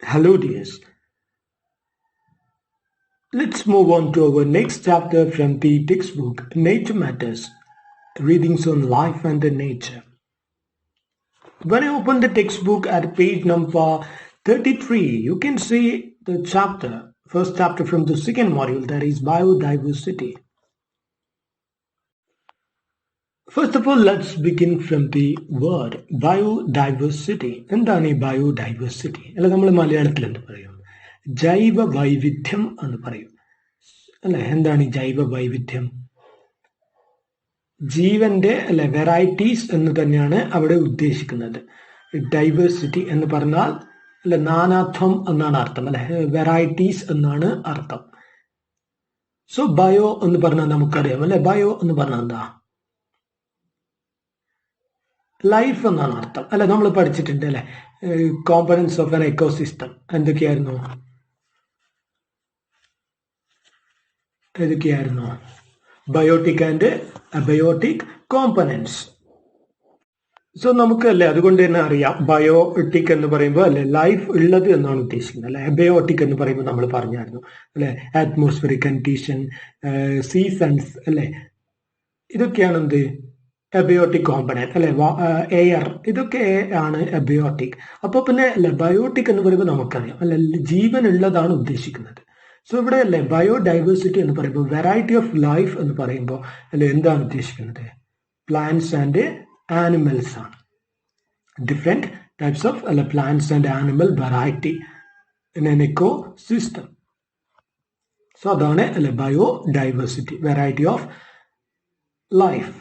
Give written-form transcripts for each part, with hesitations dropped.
Hello, dears. Let's move on to our next chapter from the textbook Nature Matters Readings on Life and Nature. When I open the textbook at page number 33, you can see the first chapter from the second module, that is biodiversity. First of all, let's begin from the word biodiversity. എന്താണ് ഈ biodiversity? അല്ല, നമ്മൾ മലയാളത്തിൽ എന്ത് പറയും? ജൈവ വൈവിധ്യം എന്ന് പറയും അല്ലെ. എന്താണ് ഈ ജൈവ വൈവിധ്യം? ജീവന്റെ അല്ലെ വെറൈറ്റീസ് എന്ന് തന്നെയാണ് അവിടെ ഉദ്ദേശിക്കുന്നത്. ഡൈവേഴ്സിറ്റി എന്ന് പറഞ്ഞാൽ അല്ലെ നാനാത്വം എന്നാണ് അർത്ഥം, അല്ലെ വെറൈറ്റീസ് എന്നാണ് അർത്ഥം. സോ ബയോ എന്ന് പറഞ്ഞാൽ നമുക്കറിയാം അല്ലെ, ബയോ എന്ന് പറഞ്ഞാൽ എന്താ? ലൈഫ് എന്നാണ് അർത്ഥം അല്ലെ. നമ്മൾ പഠിച്ചിട്ടുണ്ട് അല്ലെ, കോമ്പണൻസ് ഓഫ് ആൻ എക്കോസിസ്റ്റം എന്തൊക്കെയായിരുന്നു? Biotic and abiotic components. So നമുക്ക് അല്ലെ അതുകൊണ്ട് തന്നെ അറിയാം, ബയോട്ടിക് എന്ന് പറയുമ്പോൾ അല്ലെ ലൈഫ് ഉള്ളത് എന്നാണ് ഉദ്ദേശിക്കുന്നത് അല്ലെ. അബയോട്ടിക് എന്ന് പറയുമ്പോൾ നമ്മൾ പറഞ്ഞായിരുന്നു അല്ലെ, അറ്റ്മോസ്ഫിയറിക് കണ്ടീഷൻ, സീസൺസ് അല്ലെ, ഇതൊക്കെയാണ് എന്ത് അബയോട്ടിക് കോമ്പണന്റ് അല്ലെ. എയർ, ഇതൊക്കെ ആണ് അബയോട്ടിക്. അപ്പോൾ പിന്നെ അല്ലെ ബയോട്ടിക് എന്ന് പറയുമ്പോൾ നമുക്കറിയാം അല്ലെ ജീവൻ ഉള്ളതാണ് ഉദ്ദേശിക്കുന്നത്. സോ ഇവിടെ അല്ലെ ബയോഡൈവേഴ്സിറ്റി എന്ന് പറയുമ്പോൾ വെറൈറ്റി ഓഫ് ലൈഫ് എന്ന് പറയുമ്പോൾ അല്ലെ എന്താണ് ഉദ്ദേശിക്കുന്നത്? പ്ലാന്റ്സ് ആൻഡ് ആനിമൽസ് ആണ്. ഡിഫറെന്റ് ടൈപ്സ് ഓഫ് അല്ലെ plants and animal variety in an ecosystem. So അതാണ് അല്ലെ ബയോഡൈവേഴ്സിറ്റി, വെറൈറ്റി ഓഫ് ലൈഫ്.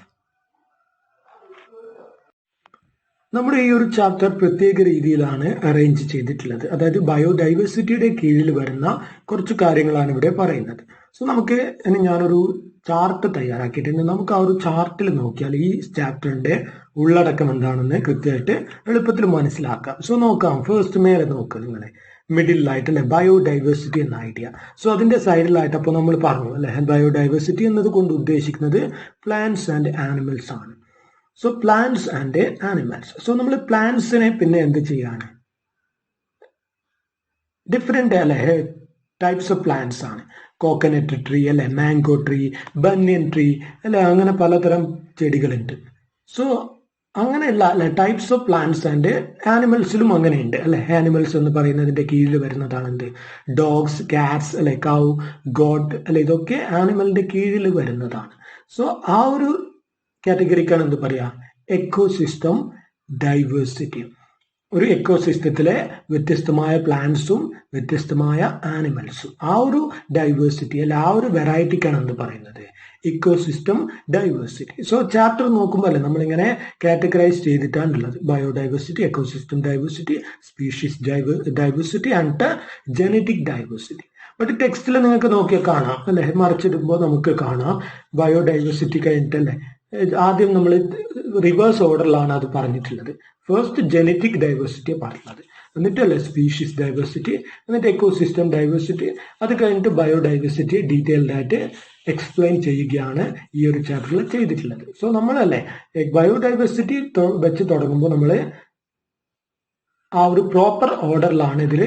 നമ്മുടെ ഈ ഒരു ചാപ്റ്റർ പ്രത്യേക രീതിയിലാണ് അറേഞ്ച് ചെയ്തിട്ടുള്ളത്. അതായത് ബയോഡൈവേഴ്സിറ്റിയുടെ കീഴിൽ വരുന്ന കുറച്ച് കാര്യങ്ങളാണ് ഇവിടെ പറയുന്നത്. സോ നമുക്ക് ഇനി ഞാനൊരു ചാർട്ട് തയ്യാറാക്കിയിട്ടുണ്ട്. നമുക്ക് ആ ഒരു ചാർട്ടിൽ നോക്കിയാൽ ഈ ചാപ്റ്ററിന്റെ ഉള്ളടക്കം എന്താണെന്ന് കൃത്യമായിട്ട് എളുപ്പത്തിൽ മനസ്സിലാക്കാം. സോ നോക്കാം. ഫസ്റ്റ് മേലെ നോക്കുക നിങ്ങളെ, മിഡിലായിട്ട് അല്ലെ ബയോഡൈവേഴ്സിറ്റി എന്ന ഐഡിയ. സോ അതിന്റെ സൈഡിലായിട്ട് അപ്പോൾ നമ്മൾ പറഞ്ഞു അല്ലെ, ബയോഡൈവേഴ്സിറ്റി എന്നത് കൊണ്ട് ഉദ്ദേശിക്കുന്നത് പ്ലാന്റ്സ് ആൻഡ് ആനിമൽസ് ആണ്. So plants and animals. So നമ്മൾ പ്ലാന്റ്സിനെ പിന്നെ എന്ത് ചെയ്യാണ്? ഡിഫറെന്റ് അല്ലെ ടൈപ്സ് ഓഫ് പ്ലാന്റ്സ് ആണ്. കോക്കനട്ട് ട്രീ അല്ലെ, മാംഗോ ട്രീ, ബനിയൻ ട്രീ അല്ലെ, അങ്ങനെ പലതരം ചെടികളുണ്ട്. സോ അങ്ങനെയുള്ള അല്ലെ ടൈപ്സ് ഓഫ് പ്ലാന്റ്സ് ആൻഡ് ആനിമൽസിലും അങ്ങനെയുണ്ട് അല്ലെ. ആനിമൽസ് എന്ന് പറയുന്നതിന്റെ കീഴിൽ വരുന്നതാണ് എന്ത്? ഡോഗ്സ്, കാറ്റ്സ് അല്ലെ, കൗ, ഗോട്ട് അല്ലെ, ഇതൊക്കെ ആനിമലിന്റെ കീഴിൽ വരുന്നതാണ്. സോ ആ ഒരു കാറ്റഗറിക്കാണ് എന്ത് പറയാ? Ecosystem diversity. ഒരു എക്കോസിസ്റ്റത്തിലെ വ്യത്യസ്തമായ പ്ലാന്റ്സും വ്യത്യസ്തമായ ആനിമൽസും, ആ ഒരു ഡൈവേഴ്സിറ്റി അല്ല ആ ഒരു വെറൈറ്റിക്കാണ് എന്ത് പറയുന്നത്? Ecosystem diversity. സോ ചാപ്റ്റർ നോക്കുമ്പോൾ അല്ലെ നമ്മളിങ്ങനെ കാറ്റഗറൈസ് ചെയ്തിട്ടാണുള്ളത്. Biodiversity, ecosystem diversity, species diversity and genetic diversity. But ടെക്സ്റ്റിൽ നിങ്ങൾക്ക് നോക്കിയാൽ കാണാം അല്ലെ, മറിച്ചിടുമ്പോൾ നമുക്ക് കാണാം ബയോഡൈവേഴ്സിറ്റി കഴിഞ്ഞിട്ടല്ലേ ആദ്യം നമ്മൾ റിവേഴ്സ് ഓർഡറിലാണ് അത് പറഞ്ഞിട്ടുള്ളത്. ഫസ്റ്റ് ജനറ്റിക് ഡൈവേഴ്സിറ്റി പറഞ്ഞത്, എന്നിട്ടല്ലേ സ്പീഷീസ് ഡൈവേഴ്സിറ്റി, എന്നിട്ട് എക്കോസിസ്റ്റം ഡൈവേഴ്സിറ്റി, അത് കഴിഞ്ഞിട്ട് ബയോഡൈവേഴ്സിറ്റി ഡീറ്റെയിൽഡ് ആയിട്ട് എക്സ്പ്ലെയിൻ ചെയ്യുകയാണ് ഈ ഒരു ചാപ്റ്ററിൽ ചെയ്തിട്ടുള്ളത്. സോ നമ്മളല്ലേ ബയോഡൈവേഴ്സിറ്റി വെച്ച് തുടങ്ങുമ്പോൾ നമ്മൾ ആ ഒരു പ്രോപ്പർ ഓർഡറിലാണ് ഇതിൽ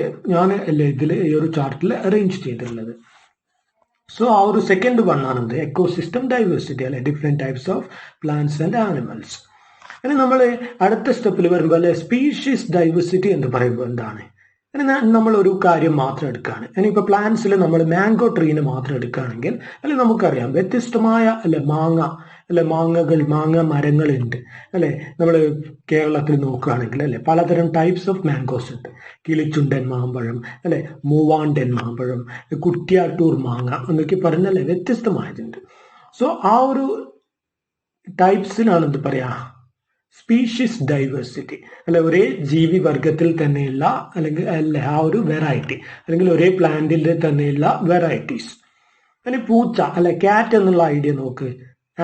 ഈ ഒരു ചാർട്ടിൽ അറേഞ്ച് ചെയ്തിട്ടുള്ളത്. സോ ആ ഒരു സെക്കൻഡ് വൺ ആണെന്ത്? എക്കോസിസ്റ്റം ഡൈവേഴ്സിറ്റി അല്ലെ, different types of plants and animals. ഇനി നമ്മൾ അടുത്ത സ്റ്റെപ്പിൽ വരുമ്പോൾ അല്ലെ സ്പീഷീസ് ഡൈവേഴ്സിറ്റി എന്ന് പറയുമ്പോൾ എന്താണ്? ഇനി നമ്മൾ ഒരു കാര്യം മാത്രം എടുക്കുകയാണ്. ഇനിയിപ്പോൾ പ്ലാന്റ്സിൽ നമ്മൾ മാംഗോ ട്രീനെ മാത്രം എടുക്കുകയാണെങ്കിൽ അല്ലെ നമുക്കറിയാം വ്യത്യസ്തമായ അല്ലെ മാങ്ങ മരങ്ങളുണ്ട് അല്ലെ. നമ്മൾ കേരളത്തിൽ നോക്കുകയാണെങ്കിൽ അല്ലെ പലതരം ടൈപ്സ് ഓഫ് മാംഗോസ് ഉണ്ട്. കിളിച്ചുണ്ടൻ മാമ്പഴം അല്ലെ, മൂവാണ്ടൻ മാമ്പഴം, കുറ്റ്യാട്ടൂർ മാങ്ങ എന്നൊക്കെ പറഞ്ഞല്ലേ വ്യത്യസ്തമായതുണ്ട്. സോ ആ ഒരു ടൈപ്സിനാണ് എന്ത് പറയാ? സ്പീഷീസ് ഡൈവേഴ്സിറ്റി അല്ലെ. ഒരേ ജീവി വർഗത്തിൽ തന്നെയുള്ള അല്ലെങ്കിൽ അല്ലെ ആ ഒരു വെറൈറ്റി, അല്ലെങ്കിൽ ഒരേ പ്ലാന്റിൽ തന്നെയുള്ള വെറൈറ്റീസ്. ഇനി പൂച്ച അല്ലെ, കാറ്റ് എന്നുള്ള ഐഡിയ നോക്ക്.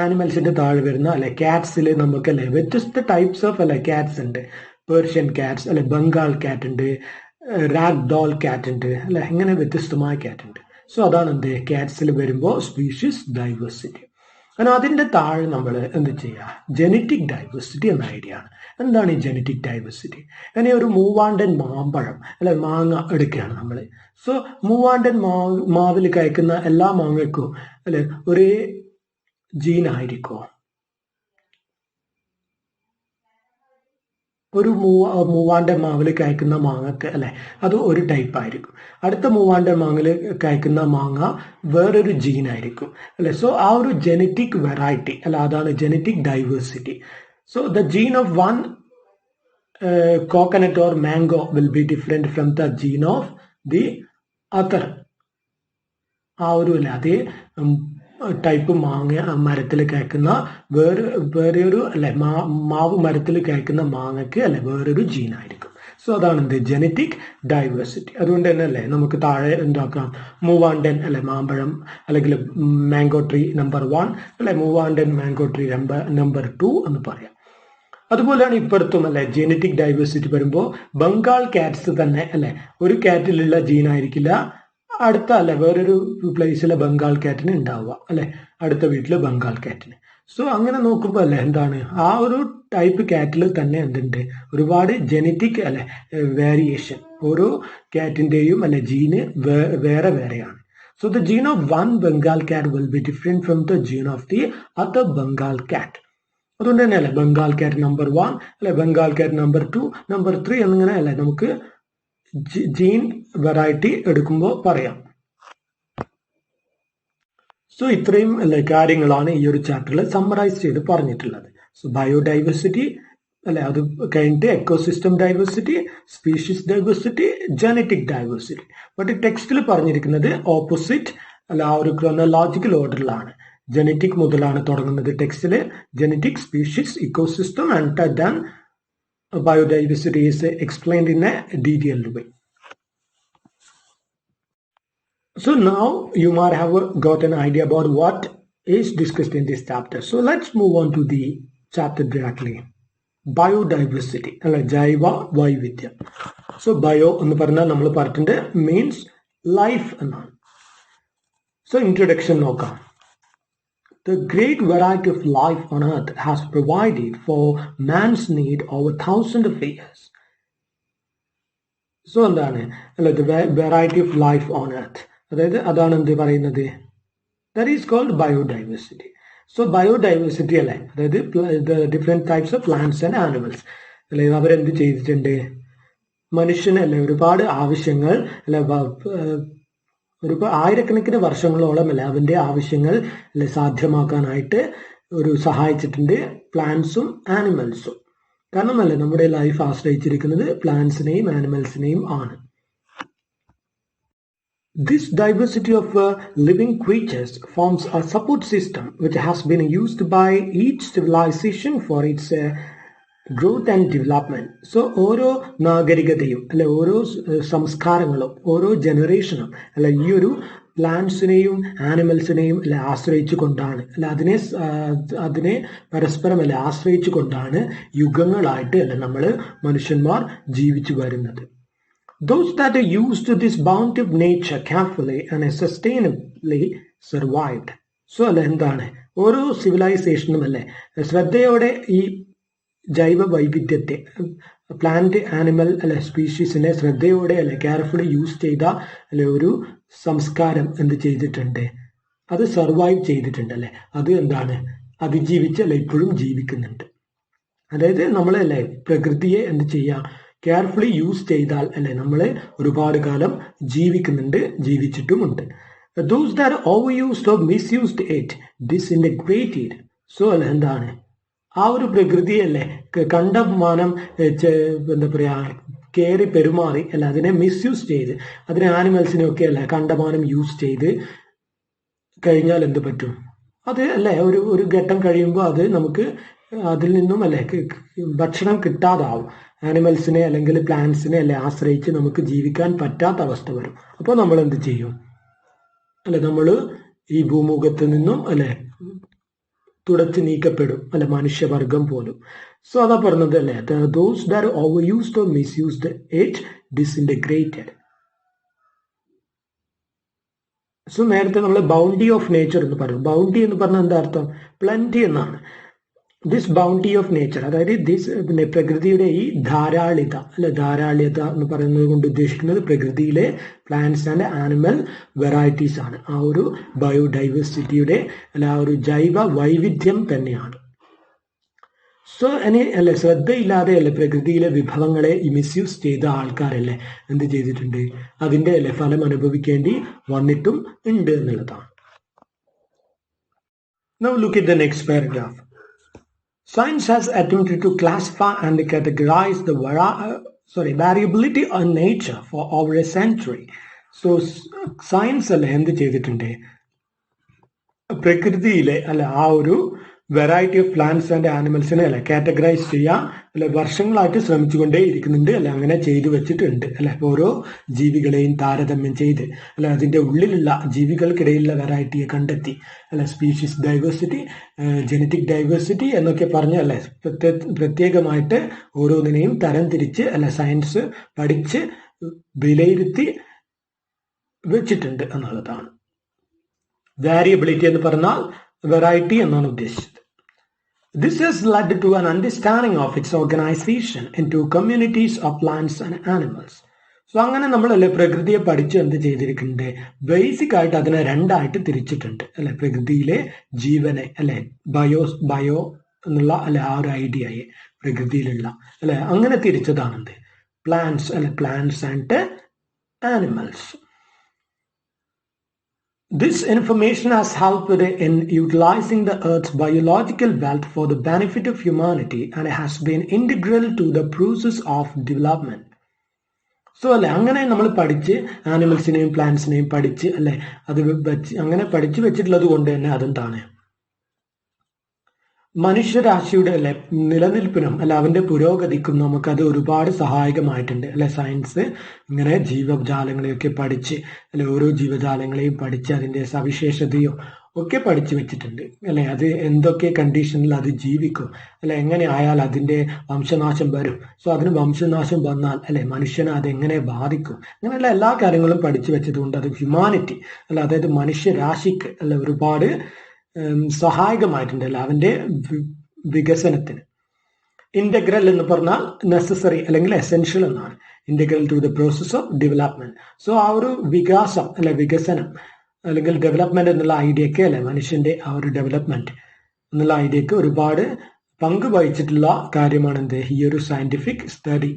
ആനിമൽസിന്റെ താഴെ വരുന്ന അല്ലെ കാറ്റ്സിൽ നമുക്ക് അല്ലെ വ്യത്യസ്ത ടൈപ്സ് ഓഫ് അല്ലെ കാറ്റ്സ് ഉണ്ട്. പേർഷ്യൻ കാറ്റ്സ് അല്ലെ, ബംഗാൾ കാറ്റ് ഉണ്ട്, റാഗ് ഡോൾ കാറ്റ് ഉണ്ട് അല്ലെ, ഇങ്ങനെ വ്യത്യസ്തമായ കാറ്റ് ഉണ്ട്. സോ അതാണ് എന്ത് കാറ്റ്സിൽ വരുമ്പോൾ സ്പീഷീസ് ഡൈവേഴ്സിറ്റി. കാരണം അതിന്റെ താഴെ നമ്മൾ എന്ത് ചെയ്യുക? ജനറ്റിക് ഡൈവേഴ്സിറ്റി എന്ന ഐഡിയ ആണ്. എന്താണ് ഈ ജനറ്റിക് ഡൈവേഴ്സിറ്റി? ഇനി ഒരു മൂവാണ്ടൻ മാമ്പഴം അല്ലെ മാങ്ങ എടുക്കുകയാണ് നമ്മൾ. സോ മൂവാണ്ടൻ മാവിൽ കഴിക്കുന്ന എല്ലാ മാങ്ങയ്ക്കും അല്ലെ ഒരേ ജീൻ ആയിരിക്കുമോ? ഒരു മൂവാണ്ടൻ മാവിൽ കഴിക്കുന്ന മാങ്ങക്ക് അല്ലെ അത് ഒരു ടൈപ്പ് ആയിരിക്കും. അടുത്ത മൂവാണ്ടൻ മാവിൽ കഴിക്കുന്ന മാങ്ങ വേറൊരു ജീൻ ആയിരിക്കും അല്ലെ. സോ ആ ഒരു ജനറ്റിക് വെറൈറ്റി അല്ല, അതാണ് genetic diversity. So the gene of one coconut or mango will be different from the gene of the other. ആ ഒരു അല്ലെ അതേ ടൈപ്പ് മാങ്ങ മരത്തിൽ കഴിക്കുന്ന വേറൊരു അല്ലെ മാവ് മരത്തിൽ കഴിക്കുന്ന മാങ്ങയ്ക്ക് അല്ലെ വേറൊരു ജീൻ ആയിരിക്കും. സോ അതാണ് എന്ത് ജനറ്റിക് ഡൈവേഴ്സിറ്റി. അതുകൊണ്ട് തന്നെ അല്ലെ നമുക്ക് താഴെ എന്താക്കാം, മൂവാണ്ടൻ അല്ലെ മാമ്പഴം അല്ലെങ്കിൽ മാംഗോ ട്രീ നമ്പർ 1 അല്ലെ മൂവാണ്ടൻ മാംഗോ ട്രീ നമ്പർ 2 എന്ന് പറയാം. അതുപോലെയാണ് ഇപ്പുറത്തും അല്ലെ ജനറ്റിക് ഡൈവേഴ്സിറ്റി വരുമ്പോൾ ബംഗാൾ കാറ്റ്സ് തന്നെ അല്ലെ ഒരു കാറ്റിലുള്ള ജീൻ ആയിരിക്കില്ല അടുത്ത അല്ലെ വേറൊരു പ്ലേസിലെ ബംഗാൾ കാറ്റിന് ഉണ്ടാവുക അല്ലെ അടുത്ത വീട്ടിലെ ബംഗാൾ കാറ്റിന്. സോ അങ്ങനെ നോക്കുമ്പോൾ അല്ലെ എന്താണ് ആ ഒരു ടൈപ്പ് കാറ്റിൽ തന്നെ എന്തുണ്ട് ഒരുപാട് ജനറ്റിക് അല്ലെ വേരിയേഷൻ. ഓരോ കാറ്റിന്റെയും അല്ലെ ജീന് വേറെ വേറെയാണ്. So the gene of one Bengal cat will be different from the gene of the other Bengal cat. അതുകൊണ്ട് തന്നെ അല്ലെ ബംഗാൾ കാറ്റ് നമ്പർ 1 അല്ലെ ബംഗാൾ കാറ്റ് നമ്പർ 2 നമ്പർ 3 എന്നിങ്ങനെ അല്ലെ നമുക്ക് ജീൻ വെറൈറ്റി എടുക്കുമ്പോൾ പറയാം. സോ ഇത്രയും അല്ലെ കാര്യങ്ങളാണ് ഈ ഒരു ചാപ്റ്ററിൽ സമ്മറൈസ് ചെയ്ത് പറഞ്ഞിട്ടുള്ളത്. സോ ബയോഡൈവേഴ്സിറ്റി അല്ലെ, അത് കഴിഞ്ഞിട്ട് ecosystem diversity, species diversity, genetic diversity. But ടെക്സ്റ്റിൽ പറഞ്ഞിരിക്കുന്നത് ഓപ്പോസിറ്റ് അല്ല, ആ ഒരു ക്രോണോളജിക്കൽ ഓർഡറിലാണ്. ജനറ്റിക് മുതലാണ് തുടങ്ങുന്നത് ടെക്സ്റ്റില്. Genetic, species, ecosystem and then biodiversity is explained in a detailed way. So now you might have got an idea about what is discussed in this chapter. So let's move on to the chapter directly. Biodiversity അല്ല ജൈവ വൈവിധ്യം. So bio എന്ന് പറഞ്ഞാൽ നമ്മൾ പറഞ്ഞിട്ടുണ്ട് means life എന്നാണ്. So introduction നോക്കാം. The great variety of life on earth has provided for man's need over thousands of years. So എന്താണ് അല്ല the variety of life on earth, അതായത് അതാണ് എന്ത് പറയുന്നത്, that is called biodiversity. So biodiversity അല്ലെ, അതായത് the different types of plants and animals അല്ലെ അവരെന്ത് ചെയ്തിട്ടുണ്ട്, മനുഷ്യന് അല്ലെ ഒരുപാട് ആവശ്യങ്ങൾ അല്ലെ ഒരു ആയിരക്കണക്കിന് വർഷങ്ങളോളം അല്ലെ അവന്റെ ആവശ്യങ്ങൾ അല്ലെ സാധ്യമാക്കാനായിട്ട് ഒരു സഹായിച്ചിട്ടുണ്ട് പ്ലാന്റ്സും ആനിമൽസും. കാരണം അല്ലെ നമ്മുടെ ലൈഫ് ആശ്രയിച്ചിരിക്കുന്നത് പ്ലാന്റ്സിനെയും ആനിമൽസിനെയും ആണ്. This diversity of living creatures forms a support system which has been used by each civilization for its growth and development. So ഓരോ നാഗരികതയും അല്ലെ ഓരോ സംസ്കാരങ്ങളും ഓരോ ജനറേഷനും അല്ലെ ഈ ഒരു പ്ലാന്റ്സിനെയും ആനിമൽസിനെയും അല്ലെ ആശ്രയിച്ചു കൊണ്ടാണ് അല്ലെ അതിനെ പരസ്പരം അല്ലെ ആശ്രയിച്ചു കൊണ്ടാണ് യുഗങ്ങളായിട്ട് അല്ലെ നമ്മൾ മനുഷ്യന്മാർ ജീവിച്ചു വരുന്നത്. Those that used this bounty of nature carefully and sustainably survived. So അല്ലെ എന്താണ് ഓരോ സിവിലൈസേഷനും അല്ലെ ശ്രദ്ധയോടെ ഈ ജൈവ വൈവിധ്യത്തെ പ്ലാന്റ് ആനിമൽ അല്ലെ സ്പീഷീസിനെ ശ്രദ്ധയോടെ അല്ലെ കെയർഫുള്ളി യൂസ് ചെയ്ത അല്ലെ ഒരു സംസ്കാരം എന്ത് ചെയ്തിട്ടുണ്ട്, അത് സർവൈവ് ചെയ്തിട്ടുണ്ട് അല്ലെ, അത് എന്താണ് അതിജീവിച്ച് അല്ലെ ഇപ്പോഴും ജീവിക്കുന്നുണ്ട്. അതായത് നമ്മളല്ലേ പ്രകൃതിയെ എന്ത് ചെയ്യാം, കെയർഫുള്ളി യൂസ് ചെയ്താൽ അല്ലെ നമ്മൾ ഒരുപാട് കാലം ജീവിക്കുന്നുണ്ട്, ജീവിച്ചിട്ടുമുണ്ട്. Those that overused or misused it disintegrated. So അല്ലെ എന്താണ് ആ ഒരു പ്രകൃതിയല്ലേ കണ്ടമാനം എന്താ പറയാ കയറി പെരുമാറി അല്ല അതിനെ മിസ്യൂസ് ചെയ്ത് അതിനെ ആനിമൽസിനെയൊക്കെ അല്ലെ കണ്ടമാനം യൂസ് ചെയ്ത് കഴിഞ്ഞാൽ എന്ത് പറ്റും, അത് അല്ലെ ഒരു ഘട്ടം കഴിയുമ്പോൾ അത് നമുക്ക് അതിൽ നിന്നും അല്ലെ ഭക്ഷണം കിട്ടാതാവും. ആനിമൽസിനെ അല്ലെങ്കിൽ പ്ലാന്റ്സിനെ അല്ലെ ആശ്രയിച്ച് നമുക്ക് ജീവിക്കാൻ പറ്റാത്ത അവസ്ഥ വരും. അപ്പോൾ നമ്മൾ എന്ത് ചെയ്യും അല്ലെ, നമ്മൾ ഈ ഭൂമുഖത്ത് നിന്നും അല്ലെ തുടച്ചു നീക്കപ്പെടും അല്ലെ, മനുഷ്യവർഗം പോലും. സോ അതാ പറഞ്ഞത് അല്ലെ, those that overused or misused it disintegrated. So നേരത്തെ നമ്മൾ ബൗണ്ടി ഓഫ് നേച്ചർ എന്ന് പറയും. ബൗണ്ടി എന്ന് പറഞ്ഞാൽ എന്താ അർത്ഥം, പ്ലന്റി എന്നാണ്. ദിസ് ബൗണ്ടി ഓഫ് നേച്ചർ, അതായത് ദിസ് പിന്നെ പ്രകൃതിയുടെ ഈ ധാരാളിത അല്ലെ, ധാരാളിത എന്ന് പറയുന്നത് കൊണ്ട് ഉദ്ദേശിക്കുന്നത് പ്രകൃതിയിലെ പ്ലാന്റ്സ് ആൻഡ് ആനിമൽ വെറൈറ്റീസ് ആണ്. ആ ഒരു ബയോഡൈവേഴ്സിറ്റിയുടെ അല്ല ആ ഒരു ജൈവ വൈവിധ്യം തന്നെയാണ്. സോ ഇനി അല്ലെ ശ്രദ്ധയില്ലാതെ അല്ലെ പ്രകൃതിയിലെ വിഭവങ്ങളെ മിസ്യൂസ് ചെയ്ത ആൾക്കാരല്ലേ എന്ത് ചെയ്തിട്ടുണ്ട്, അതിന്റെ അല്ലെ ഫലം അനുഭവിക്കേണ്ടി വന്നിട്ടും ഉണ്ട് എന്നുള്ളതാണ്. Now look at the next paragraph. Science has attempted to classify and categorize the variability of nature for over a century. So science അല്ലെ എന്ത് ചെയ്തിട്ടുണ്ട്, പ്രകൃതിയിലെ അല്ലെ ആ ഒരു വെറൈറ്റി ഓഫ് പ്ലാന്റ്സ് ആൻഡ് ആനിമൽസിനെ അല്ലെ കാറ്റഗറൈസ് ചെയ്യാൻ അല്ലെ വർഷങ്ങളായിട്ട് ശ്രമിച്ചുകൊണ്ടേ ഇരിക്കുന്നുണ്ട്, അല്ലെ അങ്ങനെ ചെയ്തു വെച്ചിട്ടുണ്ട് അല്ലെ. ഓരോ ജീവികളെയും താരതമ്യം ചെയ്ത് അല്ലെ അതിന്റെ ഉള്ളിലുള്ള ജീവികൾക്കിടയിലുള്ള വെറൈറ്റിയെ കണ്ടെത്തി അല്ലെ, സ്പീഷീസ് ഡൈവേഴ്സിറ്റി, ജനറ്റിക് ഡൈവേഴ്സിറ്റി എന്നൊക്കെ പറഞ്ഞ് അല്ലെ പ്രത്യേകമായിട്ട് ഓരോന്നിനെയും തരം തിരിച്ച് അല്ലെ സയൻസ് പഠിച്ച് വിലയിരുത്തി വെച്ചിട്ടുണ്ട് എന്നുള്ളതാണ്. വാരിയബിലിറ്റി എന്ന് പറഞ്ഞാൽ വെറൈറ്റി എന്നാണ് ഉദ്ദേശിച്ചത്. This has led to an understanding of its organization into communities of plants and animals. So അങ്ങനെ നമ്മളല്ലേ പ്രകൃതിയെ പഠിച്ച് എന്ത് ചെയ്തിരിക്കുന്നുണ്ട്, ബേസിക് ആയിട്ട് അതിനെ രണ്ടായിട്ട് തിരിച്ചിട്ടുണ്ട് അല്ലെ. പ്രകൃതിയിലെ ജീവനെ അല്ലെ ബയോ എന്നുള്ള അല്ലെ ആ ഒരു ഐഡിയയെ പ്രകൃതിയിലുള്ള അല്ലെ അങ്ങനെ തിരിച്ചതാണെന്ത് പ്ലാന്റ്സ് അല്ലെ, plants and animals. This information has helped in utilizing the Earth's biological wealth for the benefit of humanity and has been integral to the process of development. So അല്ലെ അങ്ങനെ നമ്മൾ പഠിച്ച് ആനിമൽസിനെയും പ്ലാന്റ്സിനെയും പഠിച്ച് അല്ലെ അത് വെച്ച് അങ്ങനെ പഠിച്ചു വെച്ചിട്ടുള്ളത് കൊണ്ട് തന്നെ അതെന്താണ് മനുഷ്യരാശിയുടെ അല്ലെ നിലനിൽപ്പിനും അല്ല അവന്റെ പുരോഗതിക്കും നമുക്കത് ഒരുപാട് സഹായകമായിട്ടുണ്ട് അല്ലെ. സയൻസ് ഇങ്ങനെ ജീവജാലങ്ങളെയൊക്കെ പഠിച്ച് അല്ലെ ഓരോ ജീവജാലങ്ങളെയും പഠിച്ച് അതിന്റെ സവിശേഷതയോ ഒക്കെ പഠിച്ചു വെച്ചിട്ടുണ്ട് അല്ലെ. അത് എന്തൊക്കെ കണ്ടീഷനിൽ അത് ജീവിക്കും അല്ലെ, എങ്ങനെ ആയാൽ അതിന്റെ വംശനാശം വരും, സോ അതിന് വംശനാശം വന്നാൽ അല്ലെ മനുഷ്യനെ അതെങ്ങനെ ബാധിക്കും, അങ്ങനെയുള്ള എല്ലാ കാര്യങ്ങളും പഠിച്ചു വെച്ചതുകൊണ്ട് അത് ഹ്യൂമാനിറ്റി അല്ല അതായത് മനുഷ്യരാശിക്ക് അല്ലെ ഒരുപാട് സഹായകമായിട്ടുണ്ടല്ല അവന്റെ വികസനത്തിന്. ഇന്റഗ്രൽ എന്ന് പറഞ്ഞാൽ നെസസറി അല്ലെങ്കിൽ എസെൻഷ്യൽ എന്നാണ്. Integral to the process of development. So ആ ഒരു വികാസം അല്ലെ വികസനം അല്ലെങ്കിൽ ഡെവലപ്മെന്റ് എന്നുള്ള ഐഡിയക്ക് അല്ലെ മനുഷ്യന്റെ ആ ഒരു ഡെവലപ്മെന്റ് എന്നുള്ള ഐഡിയക്ക് ഒരുപാട് പങ്ക് വഹിച്ചിട്ടുള്ള കാര്യമാണ് എന്ത് ഈ ഒരു scientific study.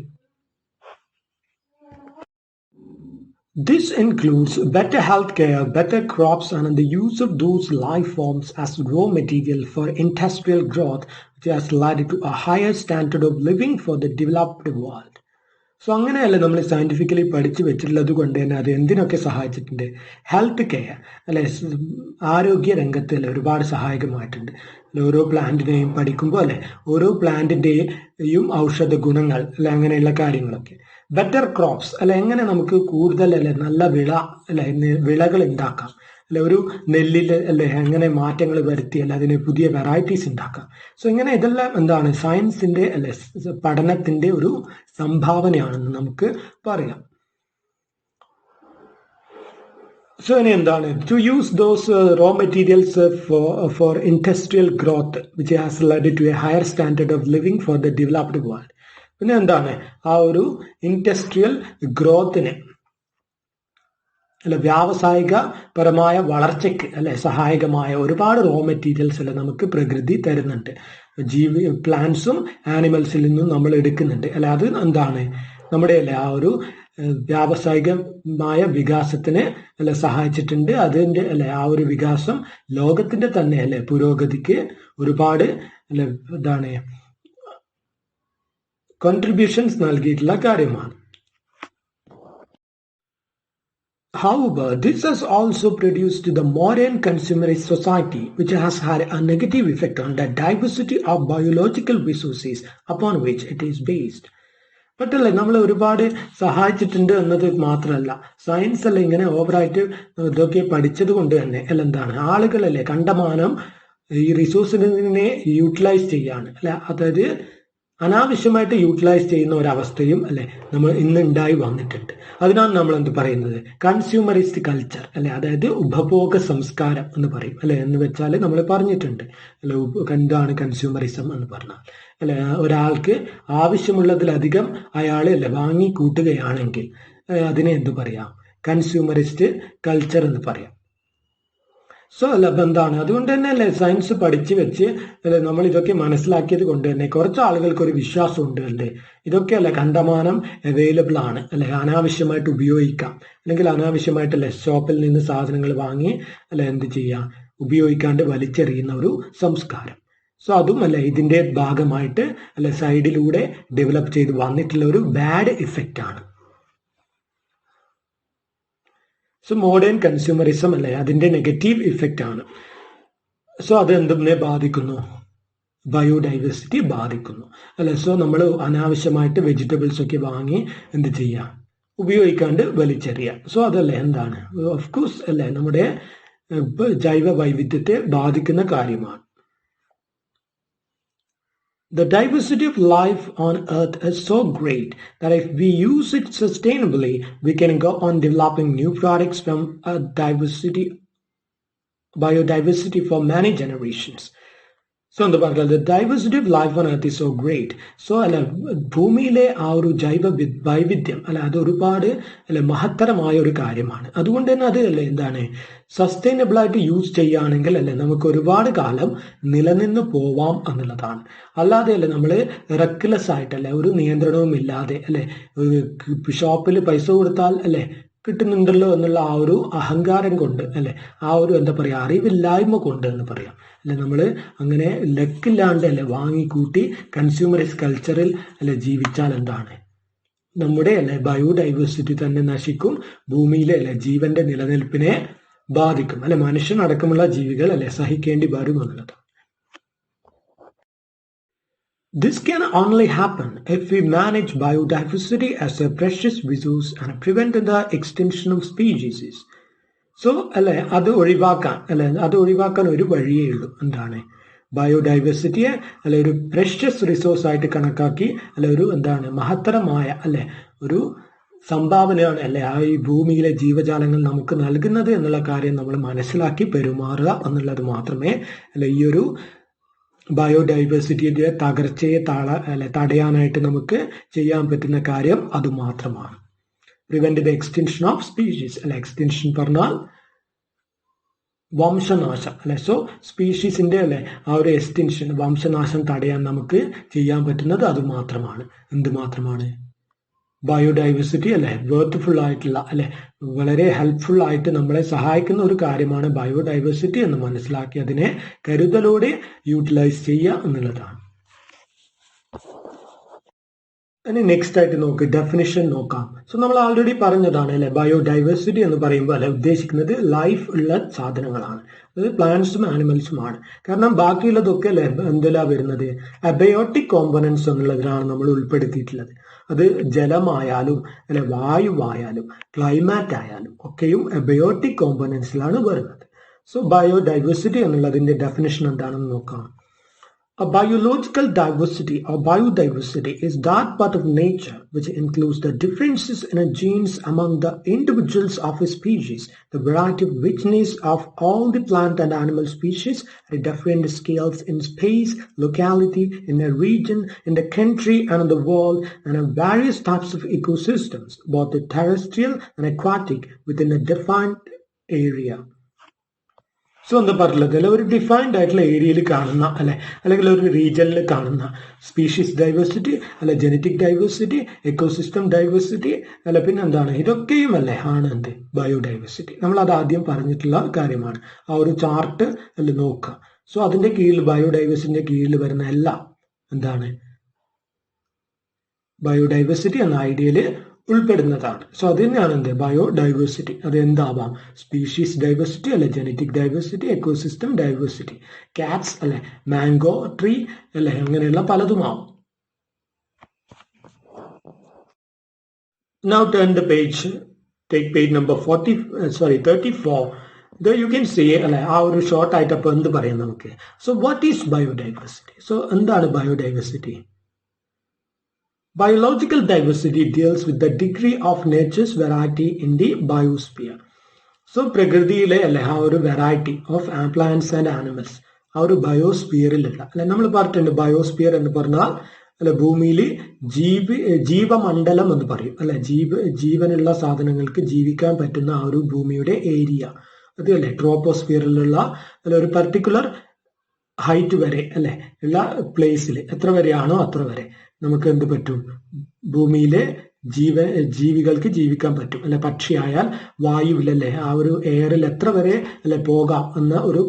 This includes better healthcare, better crops, and the use of those life forms as raw material for industrial growth, which has led to a higher standard of living for the developed world. So അങ്ങനെയല്ലേ നമ്മൾ scientifically പഠിച്ചു വെച്ചിട്ടുള്ളത് കൊണ്ട് തന്നെ അത് എന്തിനൊക്കെ സഹായിച്ചിട്ടുണ്ട്, health care അല്ലെ ആരോഗ്യ രംഗത്ത് അല്ലെ ഒരുപാട് സഹായകമായിട്ടുണ്ട്. ഓരോ പ്ലാന്റിനെയും പഠിക്കുമ്പോൾ അല്ലെ ഓരോ പ്ലാന്റിന്റെയും ഔഷധ ഗുണങ്ങൾ അല്ലെ അങ്ങനെയുള്ള കാര്യങ്ങളൊക്കെ. ബെറ്റർ ക്രോപ്സ് അല്ലെ എങ്ങനെ നമുക്ക് കൂടുതൽ അല്ലെ നല്ല വിളകൾ ഉണ്ടാക്കാം അല്ലെ, ഒരു നെല്ലിൽ അല്ലെ എങ്ങനെ മാറ്റങ്ങൾ വരുത്തി അല്ലെ അതിന് പുതിയ വെറൈറ്റീസ് ഉണ്ടാക്കാം. സോ ഇങ്ങനെ ഇതെല്ലാം എന്താണ് സയൻസിന്റെ അല്ലെ പഠനത്തിന്റെ ഒരു സംഭാവനയാണെന്ന് നമുക്ക് പറയാം. സോ ഇനി എന്താണ് to use those raw materials for industrial growth which has led to a higher standard of living for the developed world. പിന്നെ എന്താണ് ആ ഒരു ഇൻഡസ്ട്രിയൽ ഗ്രോത്തിന് അല്ലെ വ്യാവസായികപരമായ വളർച്ചയ്ക്ക് അല്ലെ സഹായകമായ ഒരുപാട് റോ മെറ്റീരിയൽസ് അല്ലെ നമുക്ക് പ്രകൃതി തരുന്നുണ്ട്. പ്ലാന്റ്സും ആനിമൽസിൽ നിന്നും നമ്മൾ എടുക്കുന്നുണ്ട് അല്ലെ. അത് എന്താണ് നമ്മുടെ അല്ലെ ആ ഒരു വ്യാവസായികമായ വികാസത്തിന് അല്ലെ സഹായിച്ചിട്ടുണ്ട്. അതിന്റെ അല്ലെ ആ ഒരു വികാസം ലോകത്തിന്റെ തന്നെ അല്ലെ പുരോഗതിക്ക് ഒരുപാട് അല്ലെ എന്താണ് കോൺട്രിബ്യൂഷൻസ് നൽകിയിട്ടുള്ള കാര്യമാണ്. However, this has also produced the modern consumerist society, which has had a negative effect on the diversity of biological resources upon which it is based. പറ്റല്ലേ നമ്മൾ ഒരുപാട് സഹായിച്ചിട്ടുണ്ട് എന്നത് മാത്രമല്ല, സയൻസ് അല്ല ഇങ്ങനെ ഓവറായിട്ട് ഇതൊക്കെ പഠിച്ചത് കൊണ്ട് തന്നെ അല്ല എന്താണ് ആളുകളല്ലേ കണ്ടമാനം ഈ റിസോഴ്സിനെ യൂട്ടിലൈസ് ചെയ്യാണ് അല്ലെ, അതായത് അനാവശ്യമായിട്ട് യൂട്ടിലൈസ് ചെയ്യുന്ന ഒരവസ്ഥയും അല്ലെ നമ്മൾ ഇന്ന് ഉണ്ടായി വന്നിട്ടുണ്ട്. അതിനാണ് നമ്മൾ എന്ത് പറയുന്നത്, കൺസ്യൂമറിസ്റ്റ് കൾച്ചർ അല്ലെ, അതായത് ഉപഭോഗ സംസ്കാരം എന്ന് പറയും അല്ലെ. എന്ന് വെച്ചാൽ നമ്മൾ പറഞ്ഞിട്ടുണ്ട് അല്ലെ, എന്താണ് കൺസ്യൂമറിസം എന്ന് പറഞ്ഞാൽ അല്ലെ, ഒരാൾക്ക് ആവശ്യമുള്ളതിലധികം അയാൾ അല്ലെ വാങ്ങി കൂട്ടുകയാണെങ്കിൽ അതിനെ എന്ത് പറയാം, കൺസ്യൂമറിസ്റ്റ് കൾച്ചർ എന്ന് പറയാം. സോ അല്ല എന്താണ്, അതുകൊണ്ട് തന്നെ അല്ലെ സയൻസ് പഠിച്ചു വെച്ച് അല്ലെ നമ്മൾ ഇതൊക്കെ മനസ്സിലാക്കിയത് കൊണ്ട് തന്നെ കുറച്ച് ആളുകൾക്ക് ഒരു വിശ്വാസമുണ്ട് അല്ലേ, ഇതൊക്കെ അല്ലെ കണ്ടമാനം അവൈലബിൾ ആണ് അല്ലെ, അനാവശ്യമായിട്ട് ഉപയോഗിക്കാം, അല്ലെങ്കിൽ അനാവശ്യമായിട്ട് അല്ലെ ഷോപ്പിൽ നിന്ന് സാധനങ്ങൾ വാങ്ങി അല്ലെ എന്ത് ചെയ്യാം, ഉപയോഗിക്കാണ്ട് വലിച്ചെറിയുന്ന ഒരു സംസ്കാരം. സോ അതും അല്ലെ ഇതിന്റെ ഭാഗമായിട്ട് അല്ലെ സൈഡിലൂടെ ഡെവലപ്പ് ചെയ്ത് വന്നിട്ടുള്ള ഒരു ബാഡ് ഇഫക്റ്റ് ആണ്. സോ മോഡേൺ കൺസ്യൂമറിസം അല്ലെ അതിന്റെ നെഗറ്റീവ് ഇഫക്റ്റ് ആണ്. സോ അത് എന്തിനെ ബാധിക്കുന്നു, ബയോഡൈവേഴ്സിറ്റി ബാധിക്കുന്നു അല്ലെ. സോ നമ്മൾ അനാവശ്യമായിട്ട് വെജിറ്റബിൾസ് ഒക്കെ വാങ്ങി എന്ത് ചെയ്യാം, ഉപയോഗിക്കാണ്ട് വലിച്ചെറിയാം. സോ അതല്ലേ എന്താണ്, ഓഫ് കോഴ്സ് അല്ലെ നമ്മുടെ ജൈവ വൈവിധ്യത്തെ ബാധിക്കുന്ന കാര്യമാണ്. The diversity of life on Earth is so great that if we use it sustainably, we can go on developing new products from biodiversity for many generations. So എന്താ പറയുക, diversity of life on earth is so great. So അല്ല ഭൂമിയിലെ ആ ഒരു ജൈവ വൈവിധ്യം അല്ല അത് ഒരുപാട് അല്ല മഹത്തരമായ ഒരു കാര്യമാണ്. അതുകൊണ്ട് തന്നെ അത് അല്ലേ എന്താണ് സസ്റ്റൈനബിൾ ആയിട്ട് യൂസ് ചെയ്യുകയാണെങ്കിൽ അല്ലെ നമുക്ക് ഒരുപാട് കാലം നിലനിന്ന് പോവാം എന്നുള്ളതാണ്. അല്ലാതെ അല്ലെ നമ്മൾ റെക്ലെസ് ആയിട്ടല്ലേ ഒരു നിയന്ത്രണവും ഇല്ലാതെ അല്ലെ ഷോപ്പിൽ പൈസ കൊടുത്താൽ അല്ലെ കിട്ടുന്നുണ്ടല്ലോ എന്നുള്ള ആ ഒരു അഹങ്കാരം കൊണ്ട് അല്ലെ ആ ഒരു എന്താ പറയുക അറിവില്ലായ്മ കൊണ്ട് എന്ന് പറയാം അല്ലെ നമ്മൾ അങ്ങനെ ലക്കില്ലാണ്ട് അല്ലെ വാങ്ങിക്കൂട്ടി കൺസ്യൂമറിസ്റ്റ് കൾച്ചറിൽ അല്ലെ ജീവിച്ചാൽ എന്താണ് നമ്മുടെ അല്ലെ ബയോഡൈവേഴ്സിറ്റി തന്നെ നശിക്കും, ഭൂമിയിലെ അല്ലെ ജീവന്റെ നിലനിൽപ്പിനെ ബാധിക്കും അല്ലെ, മനുഷ്യനടക്കമുള്ള ജീവികൾ അല്ലെ സഹിക്കേണ്ടി വരും എന്നുള്ളത്. This can only happen if we manage biodiversity as a precious resource and prevent the extinction of species. So അല്ലെ അത് ഒഴിവാക്കാൻ ഒരു വഴിയേ ഉള്ളൂ. എന്താണ്, ബയോഡൈവേഴ്സിറ്റിയെ അല്ലെ ഒരു പ്രഷ്യസ് റിസോഴ്സ് ആയിട്ട് കണക്കാക്കി അല്ലെ ഒരു എന്താണ് മഹത്തരമായ അല്ലെ ഒരു സംഭാവനയാണ് അല്ലെ ആ ഈ ഭൂമിയിലെ ജീവജാലങ്ങൾ നമുക്ക് നൽകുന്നത് എന്നുള്ള കാര്യം നമ്മൾ മനസ്സിലാക്കി പെരുമാറുക എന്നുള്ളത് മാത്രമേ അല്ലെ ഈ ഒരു ബയോഡൈവേഴ്സിറ്റിയുടെ തകർച്ചയെ തടയാനായിട്ട് നമുക്ക് ചെയ്യാൻ പറ്റുന്ന കാര്യം അതുമാത്രമാണ്. Prevent the extension of species അല്ലെ, എക്സ്റ്റൻഷൻ പറഞ്ഞാൽ വംശനാശം അല്ലെ. സോ സ്പീഷീസിന്റെ അല്ലെ ആ ഒരു എക്സ്റ്റൻഷൻ വംശനാശം തടയാൻ നമുക്ക് ചെയ്യാൻ പറ്റുന്നത് അത് മാത്രമാണ്. എന്ത് മാത്രമാണ്, ബയോഡൈവേഴ്സിറ്റി അല്ലെ വേർത്ത്ഫുൾ ആയിട്ടുള്ള അല്ലെ വളരെ ഹെൽപ്ഫുൾ ആയിട്ട് നമ്മളെ സഹായിക്കുന്ന ഒരു കാര്യമാണ് ബയോഡൈവേഴ്സിറ്റി എന്ന് മനസ്സിലാക്കി അതിനെ കരുതലോടെ യൂട്ടിലൈസ് ചെയ്യുക എന്നുള്ളതാണ്. ഇനി നെക്സ്റ്റ് ആയിട്ട് നോക്ക് ഡെഫിനിഷൻ നോക്കാം. സോ നമ്മൾ ആൾറെഡി പറഞ്ഞതാണ് അല്ലെ ബയോഡൈവേഴ്സിറ്റി എന്ന് പറയുമ്പോൾ അല്ലെ ഉദ്ദേശിക്കുന്നത് ലൈഫ് ഉള്ള സാധനങ്ങളാണ്, അതായത് പ്ലാന്റ്സും ആനിമൽസുമാണ്. കാരണം ബാക്കിയുള്ളതൊക്കെ അല്ലെ എന്തെല്ലാം വരുന്നത് അബയോട്ടിക് കോമ്പണൻസ് എന്നുള്ളതിലാണ് നമ്മൾ ഉൾപ്പെടുത്തിയിട്ടുള്ളത്. അത് ജലമായാലും അല്ലെ വായുവായാലും ക്ലൈമാറ്റ് ആയാലും ഒക്കെയും അബയോട്ടിക് കോമ്പണൻസിലാണ് വരുന്നത്. സോ ബയോഡൈവേഴ്സിറ്റി എന്നുള്ളതിന്റെ ഡെഫിനിഷൻ എന്താണെന്ന് നോക്കാം. A biological diversity or biodiversity is that part of nature which includes the differences in genes among the individuals of a species, the variety of richness of all the plant and animal species at different scales in space, locality, in a region, in the country and in the world, and in various types of ecosystems, both the terrestrial and aquatic, within a defined area. So എന്താ പറയുള്ളത് അല്ലെ ഒരു defined ആയിട്ടുള്ള ഏരിയയിൽ കാണുന്ന അല്ലെ അല്ലെങ്കിൽ ഒരു റീജിയനിൽ കാണുന്ന സ്പീഷീസ് ഡൈവേഴ്സിറ്റി അല്ലെ ജനറ്റിക് ഡൈവേഴ്സിറ്റി എക്കോസിസ്റ്റം ഡൈവേഴ്സിറ്റി അല്ലെ പിന്നെ എന്താണ് ഇതൊക്കെയും അല്ലെ ആണ് എന്ത് ബയോഡൈവേഴ്സിറ്റി. നമ്മൾ അത് ആദ്യം പറഞ്ഞിട്ടുള്ള കാര്യമാണ്. ആ ഒരു ചാർട്ട് അല്ലെ നോക്കുക. സോ അതിന്റെ കീഴിൽ ബയോഡൈവേഴ്സിറ്റിന്റെ കീഴിൽ വരുന്ന എല്ലാം എന്താണ് ബയോഡൈവേഴ്സിറ്റി എന്ന ഐഡിയയില് ഉൾപ്പെടുന്നതാണ്. സോ അത് തന്നെയാണ് എന്ത് ബയോഡൈവേഴ്സിറ്റി. അത് എന്താവാം സ്പീഷീസ് ഡൈവേഴ്സിറ്റി അല്ലെ genetic diversity ecosystem diversity Katz അല്ലെ മാംഗോ ട്രീ അല്ലെ അങ്ങനെയുള്ള പലതുമാവും. Now turn the page, take page number 34. There you can see അല്ലെ ആ ഒരു ഷോർട്ട് ആയിട്ട് അപ്പോൾ എന്ത് പറയാം നമുക്ക്. So what is biodiversity? So എന്താണ് biodiversity? Biological diversity deals with the degree of nature's variety in the biosphere. So പ്രകൃതിയിലെ അല്ലെ ആ ഒരു variety of plants and animals ആ ഒരു ബയോസ്ഫിയറിലുള്ള അല്ലെ നമ്മൾ പറഞ്ഞിട്ടുണ്ട് ബയോസ്ഫിയർ എന്ന് പറഞ്ഞാൽ അല്ലെ ഭൂമിയിൽ ജീവമണ്ഡലം എന്ന് പറയും അല്ലെ ജീവനുള്ള സാധനങ്ങൾക്ക് ജീവിക്കാൻ പറ്റുന്ന ആ ഒരു ഭൂമിയുടെ ഏരിയ അത് അല്ലെ ട്രോപ്പോസ്ഫിയറിലുള്ള അല്ലെ ഒരു പർട്ടിക്കുലർ ഹൈറ്റ് വരെ അല്ലെ ഉള്ള പ്ലേസിൽ എത്ര വരെയാണോ അത്ര വരെ നമുക്ക് എന്ത് പറ്റും ഭൂമിയിലെ ജീവികൾക്ക് ജീവിക്കാൻ പറ്റും അല്ലെ പക്ഷിയായാൽ വായുവിലല്ലേ ആ ഒരു എയറിൽ എത്ര വരെ അല്ലെ പോകാം എന്ന ഒരു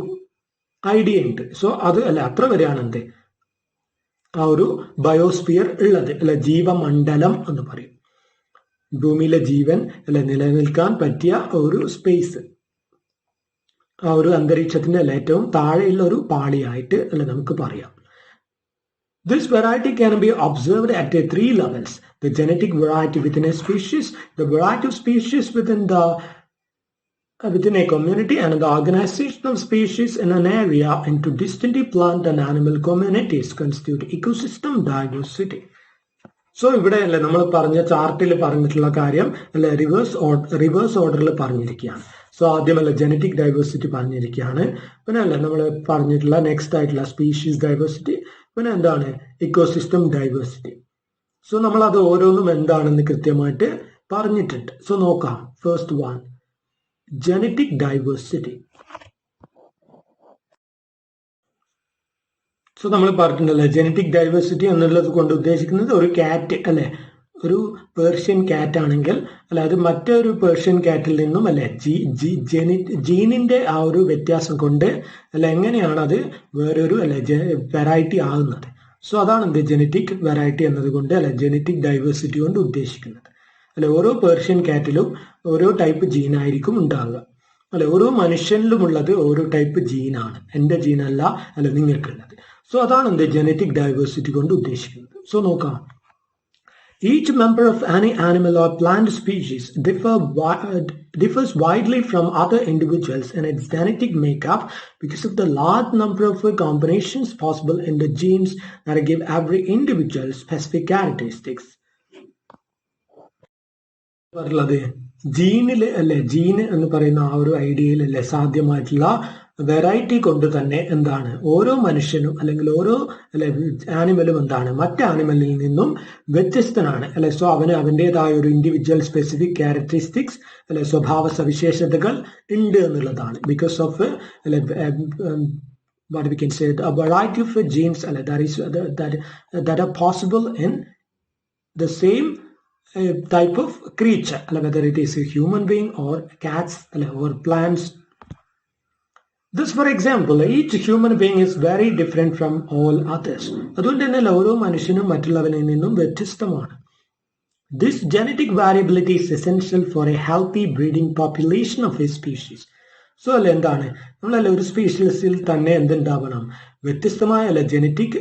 ഐഡിയ ഉണ്ട്. സോ അത് അല്ലെ അത്ര വരെയാണ് എന്ത് ആ ഒരു ബയോസ്ഫിയർ ഉള്ളത് അല്ലെ ജീവമണ്ഡലം എന്ന് പറയും. ഭൂമിയിലെ ജീവൻ അല്ലെ നിലനിൽക്കാൻ പറ്റിയ ഒരു സ്പേസ് ആ ഒരു അന്തരീക്ഷത്തിന്റെ അല്ലെ ഏറ്റവും താഴെയുള്ള ഒരു പാളിയായിട്ട് അല്ലെ നമുക്ക് പറയാം. This variety can be observed at 3 levels: the genetic variety within a species, the variety of species within a community, and the organizational species in an area into distinctive plant and animal communities constitute ecosystem diversity. So ഇവിടെ അല്ലെ നമ്മൾ പറഞ്ഞ ചാർട്ടിൽ പറഞ്ഞിട്ടുള്ള കാര്യം അല്ലെ reverse ഓർഡറിൽ പറഞ്ഞിരിക്കുകയാണ്. സോ ആദ്യം അല്ലെ ജനറ്റിക് ഡൈവേഴ്സിറ്റി പറഞ്ഞിരിക്കുകയാണ്, പിന്നെ അല്ലെ നമ്മൾ പറഞ്ഞിട്ടുള്ള നെക്സ്റ്റ് ആയിട്ടുള്ള സ്പീഷീസ് ഡൈവേഴ്സിറ്റി, പിന്നെ എന്താണ് ഇക്കോസിസ്റ്റം ഡൈവേഴ്സിറ്റി. സോ നമ്മൾ അത് ഓരോന്നും എന്താണെന്ന് കൃത്യമായിട്ട് പറഞ്ഞിട്ടുണ്ട്. സോ നോക്കാം. First one, genetic diversity. So നമ്മൾ പറഞ്ഞിട്ടുണ്ടല്ലേ ജനറ്റിക് ഡൈവേഴ്സിറ്റി എന്നുള്ളത് കൊണ്ട് ഉദ്ദേശിക്കുന്നത് ഒരു കാറ്റ് അല്ലെ ഒരു പേർഷ്യൻ കാറ്റ് ആണെങ്കിൽ അല്ലെ അത് മറ്റൊരു പേർഷ്യൻ കാറ്റിൽ നിന്നും അല്ലെ ജീനിന്റെ ആ ഒരു വ്യത്യാസം കൊണ്ട് അല്ലെ എങ്ങനെയാണ് അത് വേറൊരു അല്ലെ വെറൈറ്റി ആകുന്നത്. സോ അതാണ് എന്ത് ജനറ്റിക് വെറൈറ്റി എന്നതുകൊണ്ട് അല്ലെ ജനറ്റിക് ഡൈവേഴ്സിറ്റി കൊണ്ട് ഉദ്ദേശിക്കുന്നത്. അല്ലെ ഓരോ പേർഷ്യൻ കാറ്റിലും ഓരോ ടൈപ്പ് ജീനായിരിക്കും ഉണ്ടാവുക അല്ലെ ഓരോ മനുഷ്യനിലുമുള്ളത് ഓരോ ടൈപ്പ് ജീനാണ്, എൻ്റെ ജീനല്ല അല്ലെ നിങ്ങൾക്കുള്ളത്. സോ അതാണ് എന്ത് ജനറ്റിക് ഡൈവേഴ്സിറ്റി കൊണ്ട് ഉദ്ദേശിക്കുന്നത്. സോ നോക്കാം. Each member of any animal or plant species differs widely from other individuals in its genetic makeup because of the large number of combinations possible in the genes that give every individual specific characteristics. ജീനില് അല്ലെ ജീന് എന്ന് പറയുന്ന ആ ഒരു ഐഡിയയിൽ അല്ലെ സാധ്യമായിട്ടുള്ള variety കൊണ്ട് തന്നെ എന്താണ് ഓരോ മനുഷ്യനും അല്ലെങ്കിൽ ഓരോ അല്ലെ ആനിമലും എന്താണ് മറ്റ് ആനിമലിൽ നിന്നും വ്യത്യസ്തനാണ് അല്ലെ. സോ അവന് അവൻ്റെതായ ഒരു ഇൻഡിവിജ്വൽ സ്പെസിഫിക് ക്യാരക്ടറിസ്റ്റിക്സ് അല്ലെ സ്വഭാവ സവിശേഷതകൾ ഉണ്ട് എന്നുള്ളതാണ്. ബിക്കോസ് ഓഫ് അല്ലെ what we can say a variety of genes that are possible in the same type of creature, whether it is a human being or cats or plants. This, for example, each human being is very different from all others. അതുകൊണ്ട് തന്നെ ഓരോ മനുഷ്യനും മറ്റുള്ളവരിൽ നിന്നും വ്യത്യസ്തമാണ്. This genetic variability is essential for a healthy breeding population of a species. So അല്ലെ എന്താണ് നമ്മളല്ല ഒരു സ്പീഷീസിൽ തന്നെ എന്തുണ്ടാവണം വ്യത്യസ്തമായ അല്ലെ ജനറ്റിക്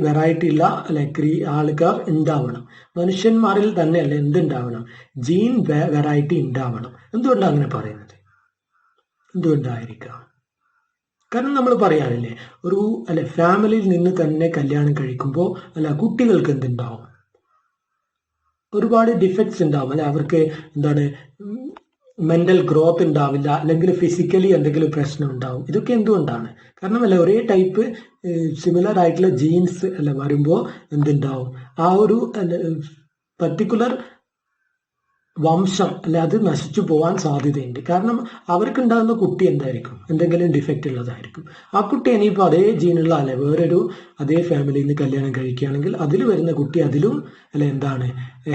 വെറൈറ്റി ഉള്ള അല്ലെ ആൾക്കാർ ഉണ്ടാവണം. മനുഷ്യന്മാരിൽ തന്നെ അല്ലെ എന്തുണ്ടാവണം ജീൻ വെറൈറ്റി ഉണ്ടാവണം. എന്തുകൊണ്ടാണ് അങ്ങനെ പറയുന്നത്? എന്തുകൊണ്ടായിരിക്കാം? കാരണം നമ്മൾ പറയാറില്ലേ ഒരു അല്ലെ ഫാമിലിയിൽ നിന്ന് തന്നെ കല്യാണം കഴിക്കുമ്പോൾ അല്ല കുട്ടികൾക്ക് എന്തുണ്ടാവും ഒരുപാട് ഡിഫക്ട്സ് ഉണ്ടാവും അല്ലെ. അവർക്ക് എന്താണ് മെന്റൽ ഗ്രോത്ത് ഉണ്ടാവില്ല, അല്ലെങ്കിൽ ഫിസിക്കലി എന്തെങ്കിലും പ്രശ്നം ഉണ്ടാവും. ഇതൊക്കെ എന്തുകൊണ്ടാണ്? കാരണം അല്ലെ ഒരേ ടൈപ്പ് സിമിലർ ആയിട്ടുള്ള ജീൻസ് അല്ലെ വരുമ്പോൾ എന്തുണ്ടാവും ആ ഒരു പർട്ടിക്കുലർ വംശം അല്ലെ അത് നശിച്ചു പോകാൻ സാധ്യതയുണ്ട്. കാരണം അവർക്കുണ്ടാകുന്ന കുട്ടി എന്തായിരിക്കും എന്തെങ്കിലും ഡിഫക്റ്റ് ഉള്ളതായിരിക്കും. ആ കുട്ടി ഇനിയിപ്പോൾ അതേ ജീനുള്ള അല്ലെ വേറൊരു അതേ ഫാമിലിയിൽ നിന്ന് കല്യാണം കഴിക്കുകയാണെങ്കിൽ അതിൽ വരുന്ന കുട്ടി അതിലും അല്ലെ എന്താണ്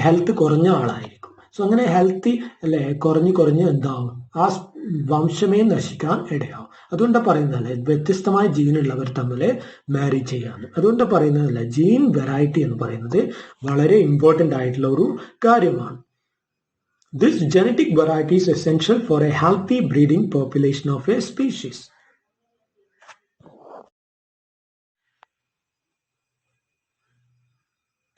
ഹെൽത്ത് കുറഞ്ഞ ആളായിരിക്കും. സോ അങ്ങനെ ഹെൽത്തി അല്ലെ കുറഞ്ഞ് എന്താവും ആ വംശമേ നശിക്കാൻ ഇടയാവും. അതുകൊണ്ടാണ് പറയുന്നതല്ലേ വ്യത്യസ്തമായ ജീനുള്ളവർ തമ്മിൽ മാരി ചെയ്യാന്ന്. അതുകൊണ്ടാണ് പറയുന്നതല്ലേ ജീൻ വെറൈറ്റി എന്ന് പറയുന്നത് വളരെ ഇമ്പോർട്ടൻ്റ് ആയിട്ടുള്ള ഒരു കാര്യമാണ്. This genetic variety is essential for a healthy breeding population of a species.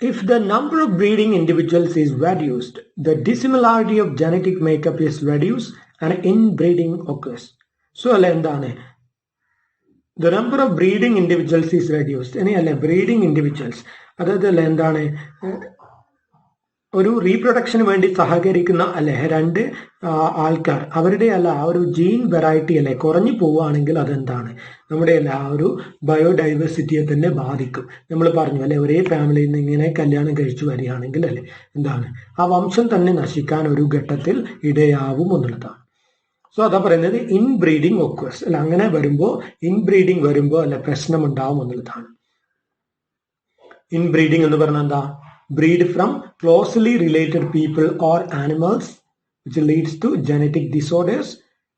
If the number of breeding individuals is reduced, the dissimilarity of genetic makeup is reduced and inbreeding occurs. So അല്ല എന്താണ് the number of breeding individuals is reduced. ഇനിയല്ല breeding individuals, അതായത് അല്ല എന്താണ് ഒരു റീപ്രൊഡക്ഷന് വേണ്ടി സഹകരിക്കുന്ന അല്ലെ രണ്ട് ആൾക്കാർ അവരുടെ അല്ല ആ ഒരു ജീൻ വെറൈറ്റി അല്ലെ കുറഞ്ഞു പോവുകയാണെങ്കിൽ അതെന്താണ് നമ്മുടെ അല്ല ആ ഒരു ബയോഡൈവേഴ്സിറ്റിയെ തന്നെ ബാധിക്കും. നമ്മൾ പറഞ്ഞു അല്ലെ ഒരേ ഫാമിലിയിൽ നിന്ന് ഇങ്ങനെ കല്യാണം കഴിച്ചു വരികയാണെങ്കിൽ അല്ലെ എന്താണ് ആ വംശം തന്നെ നശിക്കാൻ ഒരു ഘട്ടത്തിൽ ഇടയാവും എന്നുള്ളതാണ്. സോ അതാ പറയുന്നത് ഇൻബ്രീഡിങ് ഒക്കേഴ്സ് അല്ല, അങ്ങനെ വരുമ്പോൾ ഇൻബ്രീഡിങ് വരുമ്പോൾ അല്ലെ പ്രശ്നം ഉണ്ടാവും എന്നുള്ളതാണ്. ഇൻബ്രീഡിങ് എന്ന് പറഞ്ഞാൽ എന്താ? breed from closely related people or animals, which leads to genetic disorders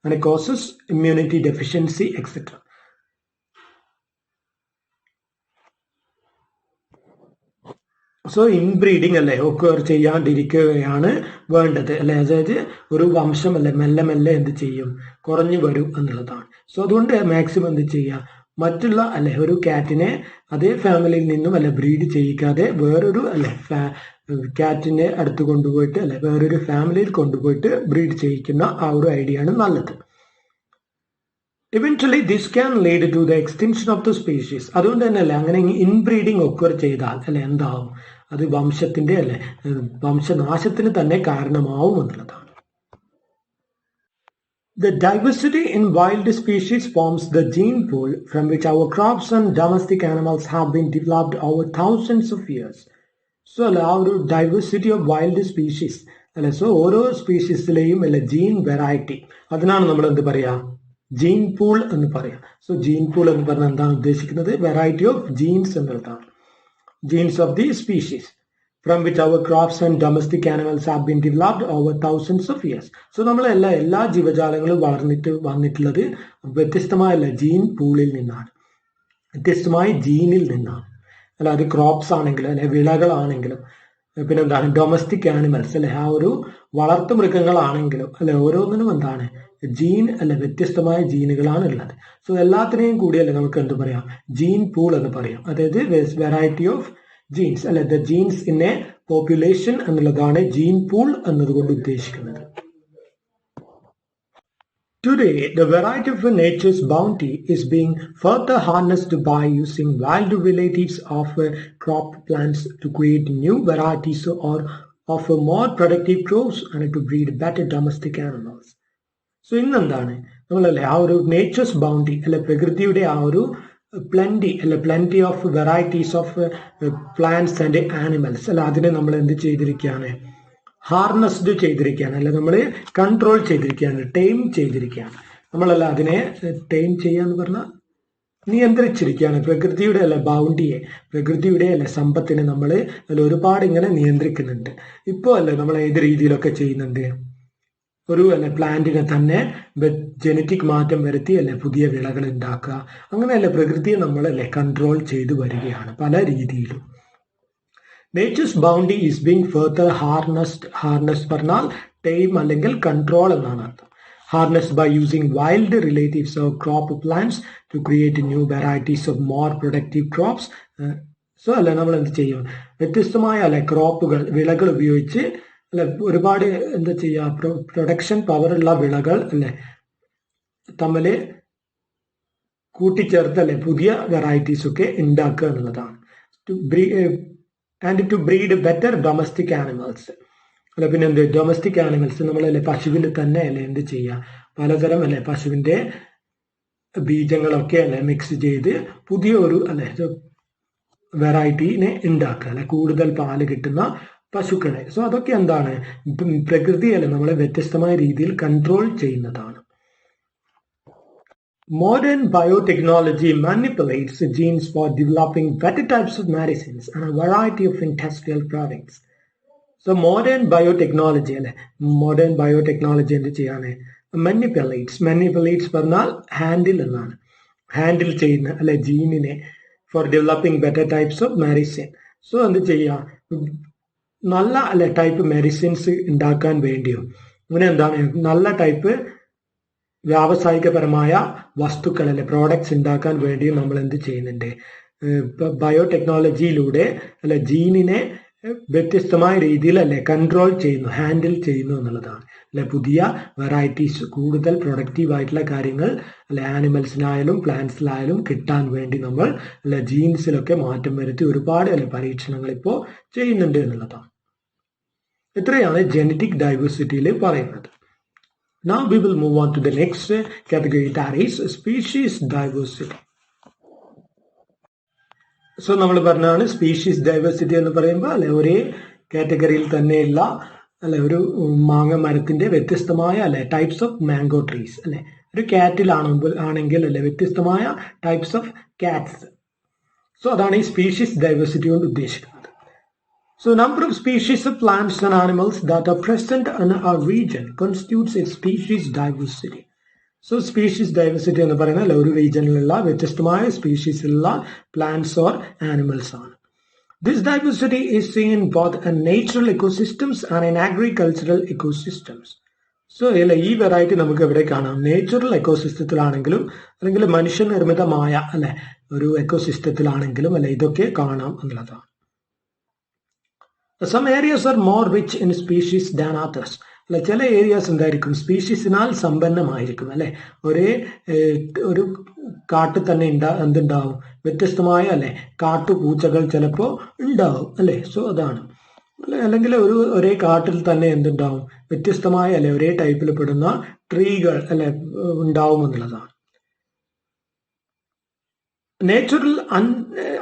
and causes immunity deficiency, etc. So inbreeding അല്ലെ ഒക്കെ ചെയ്യാണ്ടിരിക്കുകയാണ് വേണ്ടത് അല്ലെ. അതായത് ഒരു വംശം അല്ലെ മെല്ലെ മെല്ലെ എന്ത് ചെയ്യും കുറഞ്ഞു വരും എന്നുള്ളതാണ്. സോ അതുകൊണ്ട് മാക്സിമം എന്ത് ചെയ്യുക മറ്റുള്ള അല്ലെ ഒരു കാറ്റിനെ അതേ ഫാമിലിയിൽ നിന്നും അല്ലെ ബ്രീഡ് ചെയ്യിക്കാതെ വേറൊരു അല്ലെ കാറ്റിനെ അടുത്ത് കൊണ്ടുപോയിട്ട് അല്ലെ വേറൊരു ഫാമിലിയിൽ കൊണ്ടുപോയിട്ട് ബ്രീഡ് ചെയ്യിക്കുന്ന ആ ഒരു ഐഡിയ ആണ് നല്ലത്. Eventually this can lead to the extinction of the species. അതുകൊണ്ട് തന്നെ അല്ലെ അങ്ങനെ ഇൻബ്രീഡിങ് ഒക്കർ ചെയ്താൽ അല്ലെ എന്താവും അത് വംശത്തിന്റെ അല്ലെ വംശനാശത്തിന് തന്നെ കാരണമാവും എന്നുള്ളതാണ്. The diversity in wild species forms the gene pool from which our crops and domestic animals have been developed over thousands of years. So, ആ ഒരു ഡൈവേഴ്സിറ്റി ഓഫ് വൈൽഡ് സ്പീഷീസ് അല്ലെ, സോ ഓരോ സ്പീഷീസിലെയും അല്ലെ ജീൻ വെറൈറ്റി, അതിനാണ് നമ്മൾ എന്ത് പറയാ gene pool എന്ന് പറയാം. സോ ജീൻ പൂൾ എന്ന് പറഞ്ഞാൽ എന്താണ് ഉദ്ദേശിക്കുന്നത്? വെറൈറ്റി ഓഫ് ജീൻസ് എന്നുള്ളതാണ്. Genes of the species from which our crops and domestic animals have been developed over thousands of years. So നമ്മൾ എല്ലാ ജീവജാലങ്ങളും വന്നിട്ടുള്ളത് വ്യത്യസ്തമായ ജീൻ പൂളിൽ നിന്നാണ്, വ്യത്യസ്തമായ ജീനിൽ നിന്നാണ്. അല്ല അത് ക്രോപ്സ് ആണെങ്കിലും അല്ലെ വിളകളാണെങ്കിലും പിന്നെ എന്താണ് ഡൊമസ്റ്റിക് ആനിമൽസ് അല്ലെ ആ ഒരു വളർത്തു മൃഗങ്ങളാണെങ്കിലും അല്ലെ ഓരോന്നിനും എന്താണ് ജീൻ അല്ലെ വ്യത്യസ്തമായ ജീനുകളാണ് ഉള്ളത്. സോ എല്ലാത്തിനെയും കൂടി അല്ലെ നമുക്ക് എന്ത് പറയാം ജീൻ പൂൾ എന്ന് പറയാം. അതായത് വെറൈറ്റി ഓഫ് ജീൻസ് അല്ലെ the genes in A population എന്നുള്ളതാണ് ജീൻ പൂൾ എന്നതുകൊണ്ട് ഉദ്ദേശിക്കുന്നത്. Today, the variety of nature's bounty is being further harnessed by using wild relatives of crop plants to create new varieties or offer more productive crops and to breed better domestic animals. So, ഇന്നെന്താണ് നമ്മളല്ലേ ആ ഒരു natures bounty അല്ലെ പ്രകൃതിയുടെ ആ ഒരു plenty അല്ലെ plenty of varieties of plants and animals അല്ല അതിനെ നമ്മൾ എന്ത് ചെയ്തിരിക്കുകയാണ് ഹാർനസ്ഡ് ചെയ്തിരിക്കുകയാണ് അല്ലെ നമ്മൾ കൺട്രോൾ ചെയ്തിരിക്കുകയാണ്, ടൈം ചെയ്തിരിക്കുകയാണ്. നമ്മളല്ല അതിനെ ടൈം ചെയ്യാന്ന് പറഞ്ഞാൽ നിയന്ത്രിച്ചിരിക്കുകയാണ്. പ്രകൃതിയുടെ അല്ലെ ബൗണ്ടിയെ പ്രകൃതിയുടെ അല്ലെ സമ്പത്തിനെ നമ്മൾ അതിൽ ഒരുപാട് ഇങ്ങനെ നിയന്ത്രിക്കുന്നുണ്ട്. ഇപ്പോൾ അല്ലെ നമ്മൾ ഏത് രീതിയിലൊക്കെ ചെയ്യുന്നുണ്ട് ഒരു അല്ലെ പ്ലാന്റിനെ തന്നെ ജനറ്റിക് മാറ്റം വരുത്തി അല്ലെ പുതിയ വിളകൾ ഉണ്ടാക്കുക, അങ്ങനെയല്ല പ്രകൃതിയെ നമ്മൾ അല്ലെ കൺട്രോൾ ചെയ്തു വരികയാണ് പല രീതിയിലും. Nature's bounty is being further harnessed പറഞ്ഞാൽ ടൈം അല്ലെങ്കിൽ കൺട്രോൾ എന്നാണ് അർത്ഥം. Harnessed by using wild relatives of crop plants to create new varieties of more productive crops. So അല്ലെ നമ്മൾ എന്ത് ചെയ്യും വ്യത്യസ്തമായ അല്ലെ ക്രോപ്പുകൾ വിളകൾ ഉപയോഗിച്ച് അല്ലെ ഒരുപാട് എന്താ ചെയ്യുക പ്രൊഡക്ഷൻ പവറുള്ള വിളകൾ അല്ലെ തമ്മിൽ കൂട്ടിച്ചേർത്ത് അല്ലെ പുതിയ വെറൈറ്റീസ് ഒക്കെ ഉണ്ടാക്കുക എന്നുള്ളതാണ്. And to breed better domestic animals അല്ലെ പിന്നെ എന്ത് ഡൊമസ്റ്റിക് ആനിമൽസ് നമ്മളല്ലേ പശുവിൽ തന്നെ അല്ലെ എന്ത് ചെയ്യുക പലതരം അല്ലെ പശുവിന്റെ ബീജങ്ങളൊക്കെ അല്ലെ മിക്സ് ചെയ്ത് പുതിയ ഒരു അല്ലെ വെറൈറ്റീനെ ഉണ്ടാക്കുക അല്ലെ കൂടുതൽ പാല് കിട്ടുന്ന പശുക്കളെ. സോ അതൊക്കെ എന്താണ് പ്രകൃതി അല്ലെ നമ്മളെ വ്യത്യസ്തമായ രീതിയിൽ കൺട്രോൾ ചെയ്യുന്നതാണ്. Modern biotechnology manipulates genes for developing better types of medicines and a variety of industrial products. So modern biotechnology അല്ലെ modern biotechnology എന്ത് ചെയ്യാണ് മാനിപ്പുലേറ്റ്സ് പറഞ്ഞാൽ ഹാൻഡിൽ എന്നാണ്, ഹാൻഡിൽ ചെയ്യുന്ന അല്ലെ ജീനിനെ for developing better types of medicine. So എന്ത് ചെയ്യുക നല്ല അല്ലെ ടൈപ്പ് മെഡിസിൻസ് ഉണ്ടാക്കാൻ വേണ്ടിയോ അങ്ങനെ എന്താണ് നല്ല ടൈപ്പ് വ്യാവസായികപരമായ വസ്തുക്കൾ അല്ലെ പ്രോഡക്ട്സ് ഉണ്ടാക്കാൻ വേണ്ടിയും നമ്മൾ എന്ത് ചെയ്യുന്നുണ്ട് ബയോടെക്നോളജിയിലൂടെ അല്ലെ ജീനിനെ വ്യത്യസ്തമായ രീതിയിൽ അല്ലെ കൺട്രോൾ ചെയ്യുന്നു, ഹാൻഡിൽ ചെയ്യുന്നു എന്നുള്ളതാണ് അല്ലെ. പുതിയ വെറൈറ്റീസ്, കൂടുതൽ പ്രൊഡക്റ്റീവ് ആയിട്ടുള്ള കാര്യങ്ങൾ അല്ലെ ആനിമൽസിനായാലും പ്ലാന്റ്സിലായാലും കിട്ടാൻ വേണ്ടി നമ്മൾ അല്ലെ ജീൻസിലൊക്കെ മാറ്റം വരുത്തി ഒരുപാട് അല്ലെ പരീക്ഷണങ്ങൾ ഇപ്പോൾ ചെയ്യുന്നുണ്ട് എന്നുള്ളതാണ്. ഇത്രയാണ് ജനറ്റിക് ഡൈവേഴ്സിറ്റിയിൽ പറയുന്നത്. Now we will move on to the next category, that is species diversity. So നമ്മൾ പറഞ്ഞാണ് സ്പീഷീസ് ഡൈവേഴ്സിറ്റി എന്ന് പറയുമ്പോൾ അല്ലെ ഒരേ കാറ്റഗറിയിൽ തന്നെയുള്ള അല്ലെ ഒരു മാങ്ങ മരത്തിന്റെ വ്യത്യസ്തമായ അല്ലെ ടൈപ്സ് ഓഫ് മാംഗോ ട്രീസ് അല്ലെ. ഒരു ആണെങ്കിൽ അല്ലെ വ്യത്യസ്തമായ ടൈപ്സ് ഓഫ് കാറ്റ്സ്. സോ അതാണ് ഈ സ്പീഷീസ് ഡൈവേഴ്സിറ്റി കൊണ്ട് ഉദ്ദേശിക്കുന്നത്. So, number of species of plants and animals that are present in a region constitutes a species diversity. So, species diversity എന്ന് പറയുന്നത് ഒരു റീജിയനിലുള്ള വ്യത്യസ്തമായ സ്പീഷീസിലുള്ള പ്ലാന്റ്സ് ഓർ ആനിമൽസ് ആണ്. This diversity is seen in both in natural ecosystems and in agricultural ecosystems. So ഈ variety നമുക്ക് എവിടെ കാണാം? Natural എക്കോസിസ്റ്റത്തിലാണെങ്കിലും അല്ലെങ്കിൽ മനുഷ്യനിർമ്മിതമായ അല്ലെ ഒരു എക്കോസിസ്റ്റത്തിലാണെങ്കിലും അല്ലെ ഇതൊക്കെ കാണാം എന്നുള്ളതാണ്. Some areas are more rich in species than others. അല്ലെ ചില ഏരിയാസ് എന്തായിരിക്കും? സ്പീഷീസിനാൽ സമ്പന്നമായിരിക്കും അല്ലെ. ഒരു കാട്ടിൽ തന്നെ എന്തുണ്ടാവും? വ്യത്യസ്തമായ അല്ലെ കാട്ടുപൂച്ചകൾ ചിലപ്പോൾ ഉണ്ടാവും അല്ലെ. സോ അതാണ്. അല്ലെങ്കിൽ ഒരേ കാട്ടിൽ തന്നെ എന്തുണ്ടാവും? വ്യത്യസ്തമായ അല്ലെ ഒരേ ടൈപ്പിൽ പെടുന്ന ട്രീകൾ അല്ലെ ഉണ്ടാവും എന്നുള്ളതാണ്. Natural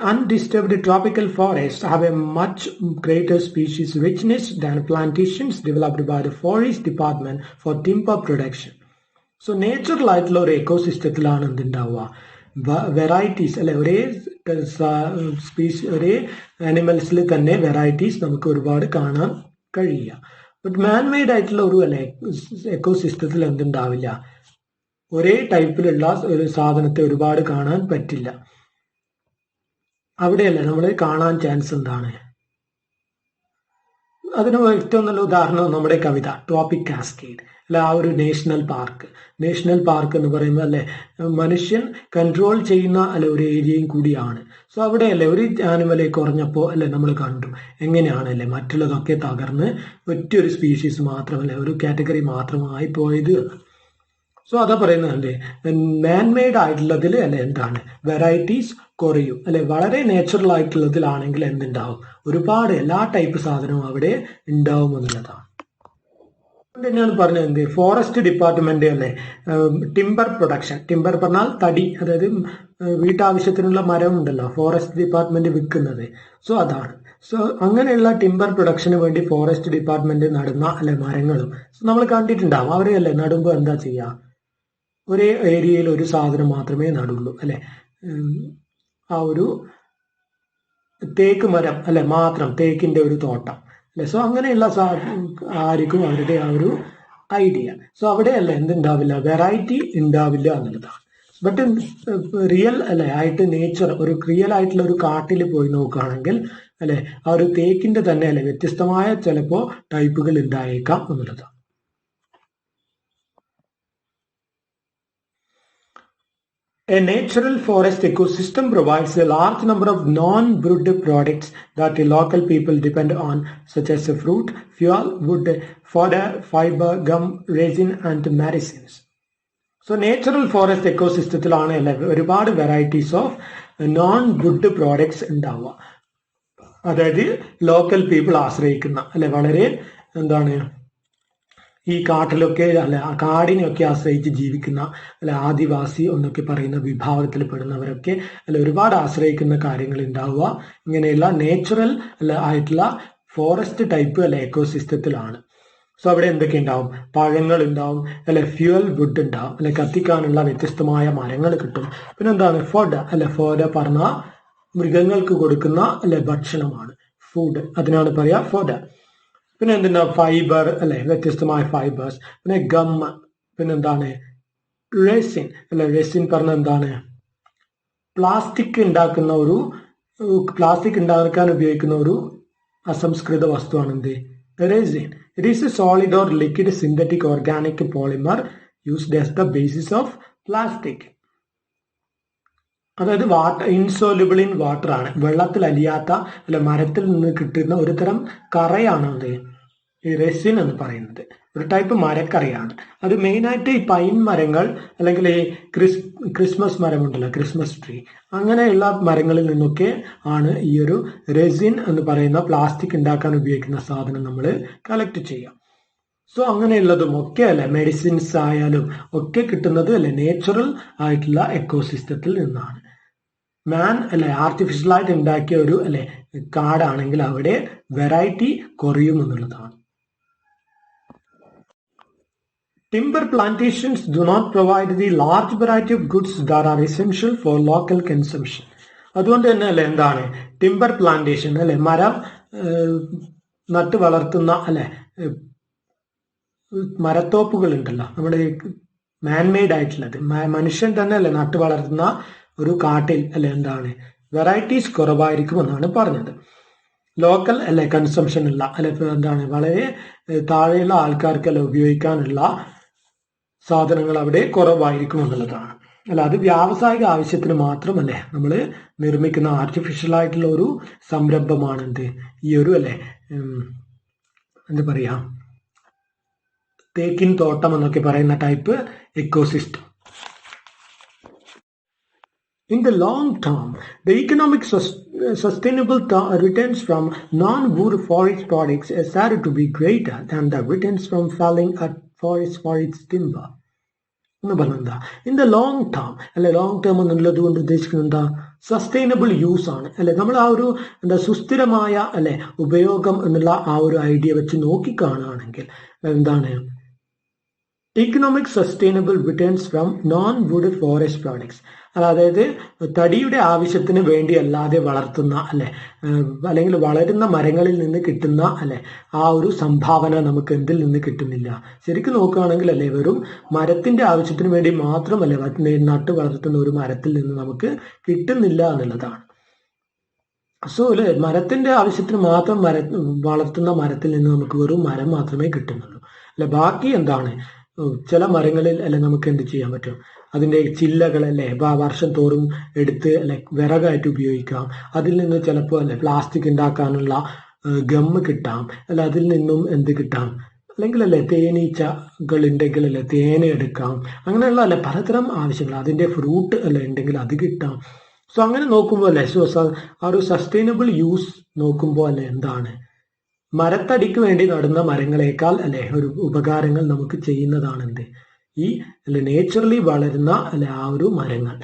undisturbed tropical forests have a much greater species richness than plantations developed by the forest department for timber production. So natural ആയിട്ടുള്ള ഒരു എക്കോസിസ്റ്റത്തിലാണ് എന്തുണ്ടാവുക? വെറൈറ്റീസ് അല്ലെ ഒരേ ഒരേ ആനിമൽസിൽ തന്നെ വെറൈറ്റീസ് നമുക്ക് ഒരുപാട് കാണാൻ കഴിയുക. ബട്ട് മാൻമെയ്ഡ് ആയിട്ടുള്ള ഒരു അല്ലെ എക്കോസിസ്റ്റത്തിൽ എന്തുണ്ടാവില്ല? ഒരേ ടൈപ്പിലുള്ള ഒരു സാധനത്തെ ഒരുപാട് കാണാൻ പറ്റില്ല. അവിടെയല്ല നമ്മൾ കാണാൻ ചാൻസ് എന്താണ്? അതിന് ഏറ്റവും നല്ല ഉദാഹരണം നമ്മുടെ കവിത ടോപ്പിക് കാസ്കേഡ് അല്ലെ. ആ ഒരു നാഷണൽ പാർക്ക് എന്ന് പറയുമ്പോൾ അല്ലെ മനുഷ്യൻ കൺട്രോൾ ചെയ്യുന്ന അല്ലെ ഒരു ഏരിയയും കൂടിയാണ്. സോ അവിടെയല്ലേ ഒരു ആനിമലെ കുറഞ്ഞപ്പോൾ അല്ലെ നമ്മൾ കണ്ടു എങ്ങനെയാണ് അല്ലെ മറ്റുള്ളതൊക്കെ തകർന്ന് ഒറ്റൊരു സ്പീഷീസ് മാത്രമല്ല ഒരു കാറ്റഗറി മാത്രമായി പോയത്. സോ അതാ പറയുന്നത് മാൻമെയ്ഡ് ആയിട്ടുള്ളതിൽ അല്ലെ എന്താണ് വെറൈറ്റീസ് കുറയും അല്ലെ. വളരെ നാച്ചുറൽ ആയിട്ടുള്ളതിലാണെങ്കിൽ എന്തുണ്ടാവും? ഒരുപാട് എല്ലാ ടൈപ്പ് സാധനവും അവിടെ ഉണ്ടാവും എന്നുള്ളതാണ്. തന്നെയാണ് പറഞ്ഞത് ഫോറസ്റ്റ് ഡിപ്പാർട്ട്മെന്റ് അല്ലെ ടിമ്പർ പ്രൊഡക്ഷൻ. ടിമ്പർ പറഞ്ഞാൽ തടി, അതായത് വീട്ടാവശ്യത്തിനുള്ള മരം ഉണ്ടല്ലോ ഫോറസ്റ്റ് ഡിപ്പാർട്ട്മെന്റ് വിൽക്കുന്നത്. സോ അതാണ്. സോ അങ്ങനെയുള്ള ടിമ്പർ പ്രൊഡക്ഷന് വേണ്ടി ഫോറസ്റ്റ് ഡിപ്പാർട്ട്മെന്റ് നടുന്ന അല്ലെ മരങ്ങളും നമ്മൾ കണ്ടിട്ടുണ്ടാവും. അവരെയല്ലേ നടുമ്പോൾ എന്താ ചെയ്യുക? ഒരേ ഏരിയയിൽ ഒരു സാധനം മാത്രമേ നടുള്ളൂ അല്ലെ. ആ ഒരു തേക്ക് മരം അല്ലെ മാത്രം, തേക്കിന്റെ ഒരു തോട്ടം അല്ലെ. സോ അങ്ങനെയുള്ള ആയിരിക്കും അവരുടെ ആ ഒരു ഐഡിയ. സോ അവിടെയല്ല എന്തുണ്ടാവില്ല? വെറൈറ്റി ഉണ്ടാവില്ല എന്നുള്ളതാണ്. ബട്ട് റിയൽ അല്ലെ ആയിട്ട് നേച്ചർ ഒരു റിയൽ ആയിട്ടുള്ള ഒരു കാട്ടിൽ പോയി നോക്കുകയാണെങ്കിൽ അല്ലെ ആ ഒരു തേക്കിന്റെ തന്നെ അല്ലെ വ്യത്യസ്തമായ ചിലപ്പോ ടൈപ്പുകൾ ഉണ്ടായേക്കാം എന്നുള്ളതാണ്. A natural forest ecosystem provides a large number of non-wood products that the local people depend on, such as fruit, fuel, wood, fodder, fiber, gum, resin, and medicines. So, natural forest ecosystemത്തിലാണ് ഒരുപാട് varieties of non-wood products ഉണ്ടാവുക. അതായത് local people ആശ്രയിക്കുന്ന അല്ലെ വളരെ എന്താണ് ഈ കാട്ടിലൊക്കെ അല്ലെ ആ കാടിനെയൊക്കെ ആശ്രയിച്ച് ജീവിക്കുന്ന അല്ലെ ആദിവാസി എന്നൊക്കെ പറയുന്ന വിഭാഗത്തിൽ പെടുന്നവരൊക്കെ അല്ലെ ഒരുപാട് ആശ്രയിക്കുന്ന കാര്യങ്ങൾ ഉണ്ടാവുക ഇങ്ങനെയുള്ള നേച്ചുറൽ അല്ലെ ആയിട്ടുള്ള ഫോറസ്റ്റ് ടൈപ്പ് അല്ലെ എക്കോസിസ്റ്റത്തിലാണ്. സോ അവിടെ എന്തൊക്കെ ഉണ്ടാവും? പഴങ്ങൾ ഉണ്ടാവും അല്ലെ, ഫ്യൂവൽ വുഡ് ഉണ്ടാവും അല്ലെ, കത്തിക്കാനുള്ള വ്യത്യസ്തമായ മരങ്ങൾ കിട്ടും. പിന്നെ എന്താണ്? ഫോഡ് അല്ലെ, ഫോഡ് പറഞ്ഞ മൃഗങ്ങൾക്ക് കൊടുക്കുന്ന അല്ലെ ഭക്ഷണമാണ്, ഫുഡ്, അതിനാണ് പറയാ ഫോഡ്. പിന്നെ എന്തുണ്ടാ? ഫൈബർ അല്ലെ, വ്യത്യസ്തമായ ഫൈബേഴ്സ്. പിന്നെ ഗം, പിന്നെന്താണ്? റെസിൻ അല്ലെ. റെസിൻ പറഞ്ഞ എന്താണ്? പ്ലാസ്റ്റിക് ഉണ്ടാക്കാൻ ഉപയോഗിക്കുന്ന ഒരു അസംസ്കൃത വസ്തുവാണ് എന്ത്? Resin. It is a solid or liquid synthetic organic polymer used as the basis of plastic. അതായത് വാട്ടർ ഇൻസോലുബിൾ ഇൻ വാട്ടർ ആണ്, വെള്ളത്തിൽ അലിയാത്ത അല്ല മരത്തിൽ നിന്ന് കിട്ടുന്ന ഒരു തരം കറയാണ് എന്ത് ഈ റെസിൻ എന്ന് പറയുന്നത്. ഒരു ടൈപ്പ് മരക്കറയാണ്. അത് മെയിനായിട്ട് ഈ പൈൻ മരങ്ങൾ അല്ലെങ്കിൽ ഈ ക്രിസ്മസ് മരമുണ്ടല്ലോ, ക്രിസ്മസ് ട്രീ, അങ്ങനെയുള്ള മരങ്ങളിൽ നിന്നൊക്കെ ആണ് ഈ ഒരു റെസിൻ എന്ന് പറയുന്ന പ്ലാസ്റ്റിക് ഉണ്ടാക്കാൻ ഉപയോഗിക്കുന്ന സാധനം നമ്മൾ കളക്ട് ചെയ്യാം. സോ അങ്ങനെയുള്ളതും ഒക്കെ അല്ലെ മെഡിസിൻസ് ആയാലും ഒക്കെ കിട്ടുന്നത് അല്ലെ നേച്ചുറൽ ആയിട്ടുള്ള എക്കോസിസ്റ്റത്തിൽ നിന്നാണ്. മാൻ അല്ലെ ആർട്ടിഫിഷ്യലായിട്ട് ഉണ്ടാക്കിയ ഒരു അല്ലെ കാടാണെങ്കിൽ അവിടെ വെറൈറ്റി കുറയും എന്നുള്ളതാണ്. Timber plantations do not provide the large variety of goods that are essential for local consumption. അതുകൊണ്ട് തന്നെ അല്ലെ എന്താണ് ടിംബർ പ്ലാന്റേഷൻ അല്ലെ മരം നട്ട് വളർത്തുന്ന അല്ലെ മരത്തോപ്പുകൾ ഉണ്ടല്ലോ, നമ്മുടെ മാൻമെയ്ഡ് ആയിട്ടുള്ളത്, മനുഷ്യൻ തന്നെ അല്ലെ നട്ട് വളർത്തുന്ന ഒരു കാട്ടിൽ അല്ലെ എന്താണ് വെറൈറ്റീസ് കുറവായിരിക്കും എന്നാണ് പറഞ്ഞത്. ലോക്കൽ അല്ലെ കൺസംഷൻ ഉള്ള അല്ലെ എന്താണ് വളരെ താഴെയുള്ള ആൾക്കാർക്കല്ല ഉപയോഗിക്കാനുള്ള സാധനങ്ങൾ അവിടെ കുറവായിരിക്കും എന്നുള്ളതാണ്. അല്ല അത് വ്യാവസായിക ആവശ്യത്തിന് മാത്രമല്ലേ നമ്മൾ നിർമ്മിക്കുന്ന ആർട്ടിഫിഷ്യൽ ആയിട്ടുള്ള ഒരു സംരംഭമാണ് എന്ത് ഈ ഒരു അല്ലെ എന്താ പറയാ തേക്കിൻ തോട്ടം എന്നൊക്കെ പറയുന്ന type ecosystem. In the long term, the economic sustainable returns from non-wood forest products is said to be greater than the returns from felling a forest for its timber. എന്ന് പറഞ്ഞെന്താ ഇൻ ദ ലോങ് ടേം അല്ലെ, long term എന്നുള്ളത് കൊണ്ട് ഉദ്ദേശിക്കുന്നത് എന്താ sustainable use ആണ് അല്ലെ. നമ്മൾ ആ ഒരു എന്താ സുസ്ഥിരമായ അല്ലെ ഉപയോഗം എന്നുള്ള ആ ഒരു ഐഡിയ വെച്ച് നോക്കിക്കാണുകയാണെങ്കിൽ എന്താണ് economic sustainable returns from non wood forest products, അതായത് തടിയുടെ ആവശ്യത്തിന് വേണ്ടി അല്ലാതെ വളർത്തുന്ന അല്ലെ അല്ലെങ്കിൽ വളരുന്ന മരങ്ങളിൽ നിന്ന് കിട്ടുന്ന അല്ലെ ആ ഒരു സംഭാവന നമുക്ക് എന്തിൽ നിന്ന് കിട്ടുന്നില്ല. ശരിക്കും നോക്കുകയാണെങ്കിൽ അല്ലെ വെറും മരത്തിന്റെ ആവശ്യത്തിന് വേണ്ടി മാത്രമല്ലേ നട്ട് വളർത്തുന്ന ഒരു മരത്തിൽ നിന്ന് നമുക്ക് കിട്ടുന്നില്ല എന്നുള്ളതാണ്. സോ അല്ലെ മരത്തിന്റെ ആവശ്യത്തിന് മാത്രം വളർത്തുന്ന മരത്തിൽ നിന്ന് നമുക്ക് വെറും മരം മാത്രമേ കിട്ടുന്നുള്ളൂ അല്ലെ. ബാക്കി എന്താണ് ചില മരങ്ങളിൽ അല്ലെ നമുക്ക് എന്ത് ചെയ്യാൻ പറ്റും, അതിന്റെ ചില്ലകൾ അല്ലെ വർഷം തോറും എടുത്ത് അല്ലെ വിറകായിട്ട് ഉപയോഗിക്കാം. അതിൽ നിന്ന് ചിലപ്പോൾ അല്ലെ പ്ലാസ്റ്റിക് ഉണ്ടാക്കാനുള്ള ഗമ്മ് കിട്ടാം അല്ലെ, അതിൽ നിന്നും എന്ത് കിട്ടാം, അല്ലെങ്കിൽ അല്ലെ തേനീച്ചകൾ ഉണ്ടെങ്കിൽ അല്ലെ തേന എടുക്കാം. അങ്ങനെയുള്ള അല്ലെ പലതരം ആവശ്യങ്ങൾ, അതിന്റെ ഫ്രൂട്ട് അല്ലെ ഉണ്ടെങ്കിൽ അത് കിട്ടാം. സോ അങ്ങനെ നോക്കുമ്പോൾ അല്ലെ ആ ഒരു സസ്റ്റൈനബിൾ യൂസ് നോക്കുമ്പോൾ അല്ലെ എന്താണ് മരത്തടിക്ക് വേണ്ടി നടുന്ന മരങ്ങളെക്കാൾ അല്ലെ ഒരു ഉപകാരങ്ങൾ നമുക്ക് ചെയ്യുന്നതാണ് എന്ത് ഈ അല്ലെ നേച്ചുറലി വളരുന്ന അല്ലെ ആ ഒരു മരങ്ങൾ.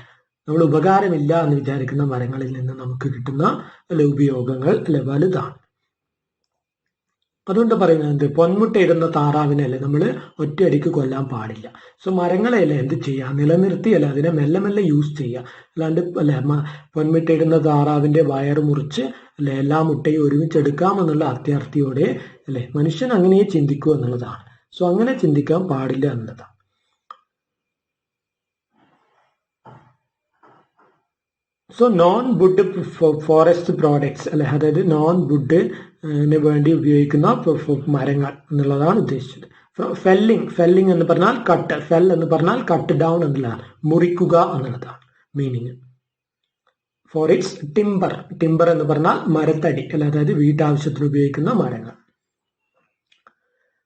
നമ്മൾ ഉപകാരമില്ല എന്ന് വിചാരിക്കുന്ന മരങ്ങളിൽ നിന്ന് നമുക്ക് കിട്ടുന്ന അല്ലെ ഉപയോഗങ്ങൾ അല്ലെ വലുതാണ്. അതുകൊണ്ട് പറയുന്നത് പൊന്മുട്ടയിടുന്ന താറാവിനെ അല്ലെ നമ്മൾ ഒറ്റയടിക്ക് കൊല്ലാൻ പാടില്ല. സോ മരങ്ങളെ അല്ലെ എന്ത് ചെയ്യുക, നിലനിർത്തിയല്ല അതിനെ മെല്ലെ മെല്ലെ യൂസ് ചെയ്യുക. അല്ലാണ്ട് അല്ലെ പൊന്മുട്ടയിടുന്ന താറാവിന്റെ വയറ് മുറിച്ച് അല്ലെ എല്ലാ മുട്ടയും ഒരുമിച്ചെടുക്കാമെന്നുള്ള അത്യാർത്ഥിയോടെ അല്ലെ മനുഷ്യൻ അങ്ങനെ ചിന്തിക്കൂ എന്നുള്ളതാണ്. സോ അങ്ങനെ ചിന്തിക്കാൻ പാടില്ല എന്നതാണ്. So non wood forest products അല്ലെ, അതായത് നോൺ വുഡിന് വേണ്ടി ഉപയോഗിക്കുന്ന മരങ്ങൾ എന്നുള്ളതാണ് ഉദ്ദേശിച്ചത്. ഫെല്ലിംഗ് എന്ന് പറഞ്ഞാൽ കട്ട്, ഫെൽ എന്ന് പറഞ്ഞാൽ കട്ട് ഡൗൺ എന്നുള്ളതാണ്, മുറിക്കുക എന്നുള്ളതാണ് മീനിങ്. ഫോർ ഇറ്റ്സ് ടിംബർ എന്ന് പറഞ്ഞാൽ മരത്തടി അല്ലെ, അതായത് വീട്ടാവശ്യത്തിന് ഉപയോഗിക്കുന്ന മരങ്ങൾ.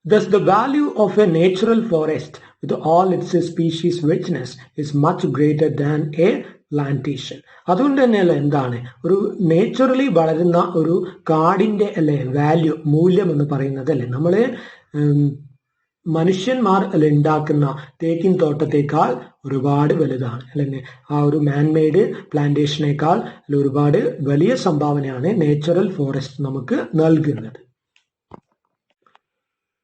Thus, the value of a natural forest with all its species richness is much greater than a plantation. അതുകൊണ്ട് തന്നെയല്ല എന്താണ് ഒരു നേച്ചുറലി വളരുന്ന ഒരു കാടിന്റെ അല്ലെ വാല്യൂ, മൂല്യം എന്ന് പറയുന്നത് അല്ലെ നമ്മള് മനുഷ്യന്മാർ അല്ലെ ഉണ്ടാക്കുന്ന തേക്കിൻ തോട്ടത്തേക്കാൾ ഒരുപാട് വലുതാണ്. അല്ലെങ്കിൽ ആ ഒരു മാൻമെയ്ഡ് പ്ലാന്റേഷനേക്കാൾ ഒരുപാട് വലിയ സംഭാവനയാണ് നേച്ചുറൽ ഫോറസ്റ്റ് നമുക്ക് നൽകുന്നത്.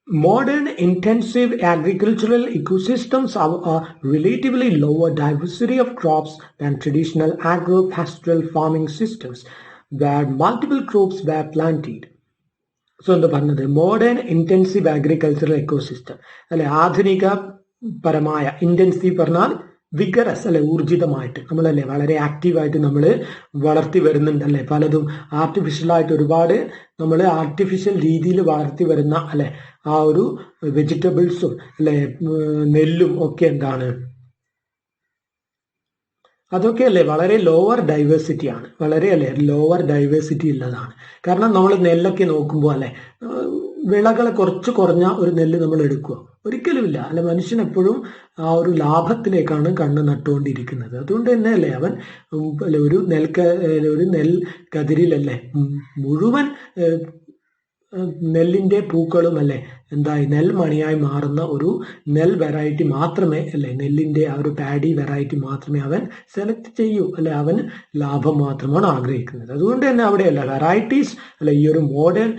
Modern intensive agricultural ecosystems have a relatively lower diversity of crops than traditional agro-pastoral farming systems, where multiple crops were planted. So എന്താ പറഞ്ഞത് മോഡേൺ ഇൻറ്റൻസീവ് അഗ്രികൾച്ചറൽ എക്കോസിസ്റ്റം അല്ലെ, ആധുനിക പരമായ ഇന്റൻസീവ് പറഞ്ഞാൽ വിഗറസ് അല്ലെ, ഊർജിതമായിട്ട് നമ്മളല്ലേ വളരെ ആക്റ്റീവായിട്ട് നമ്മൾ വളർത്തി വരുന്നുണ്ടല്ലേ. പലതും ആർട്ടിഫിഷ്യലായിട്ട് ഒരുപാട് നമ്മൾ ആർട്ടിഫിഷ്യൽ രീതിയിൽ വളർത്തി വരുന്ന അല്ലെ ആ ഒരു വെജിറ്റബിൾസും അല്ലെ നെല്ലും ഒക്കെ എന്താണ് അതൊക്കെ അല്ലേ വളരെ ലോവർ ഡൈവേഴ്സിറ്റി ആണ്, വളരെ അല്ലേ ലോവർ ഡൈവേഴ്സിറ്റി ഉള്ളതാണ്. കാരണം നമ്മൾ നെല്ലൊക്കെ നോക്കുമ്പോൾ അല്ലെ വിളകളെ കുറച്ച് കുറഞ്ഞ ഒരു നെല്ല് നമ്മൾ എടുക്കുക ഒരിക്കലുമില്ല അല്ലെ. മനുഷ്യൻ എപ്പോഴും ആ ഒരു ലാഭത്തിലേക്കാണ് കണ്ണ് നട്ടുകൊണ്ടിരിക്കുന്നത്. അതുകൊണ്ട് തന്നെ അല്ലേ അവൻ ഒരു ഒരു നെൽക്കതിരിലല്ലേ മുഴുവൻ നെല്ലിന്റെ പൂക്കളും അല്ലെ എന്തായി നെൽമണിയായി മാറുന്ന ഒരു നെൽ വെറൈറ്റി മാത്രമേ അല്ലെ, നെല്ലിന്റെ ആ ഒരു പാഡി വെറൈറ്റി മാത്രമേ അവൻ സെലക്ട് ചെയ്യൂ അല്ലെ. അവൻ ലാഭം മാത്രമാണ് ആഗ്രഹിക്കുന്നത്. അതുകൊണ്ട് തന്നെ അവിടെയല്ല വെറൈറ്റീസ് അല്ലെ ഈ ഒരു മോഡേൺ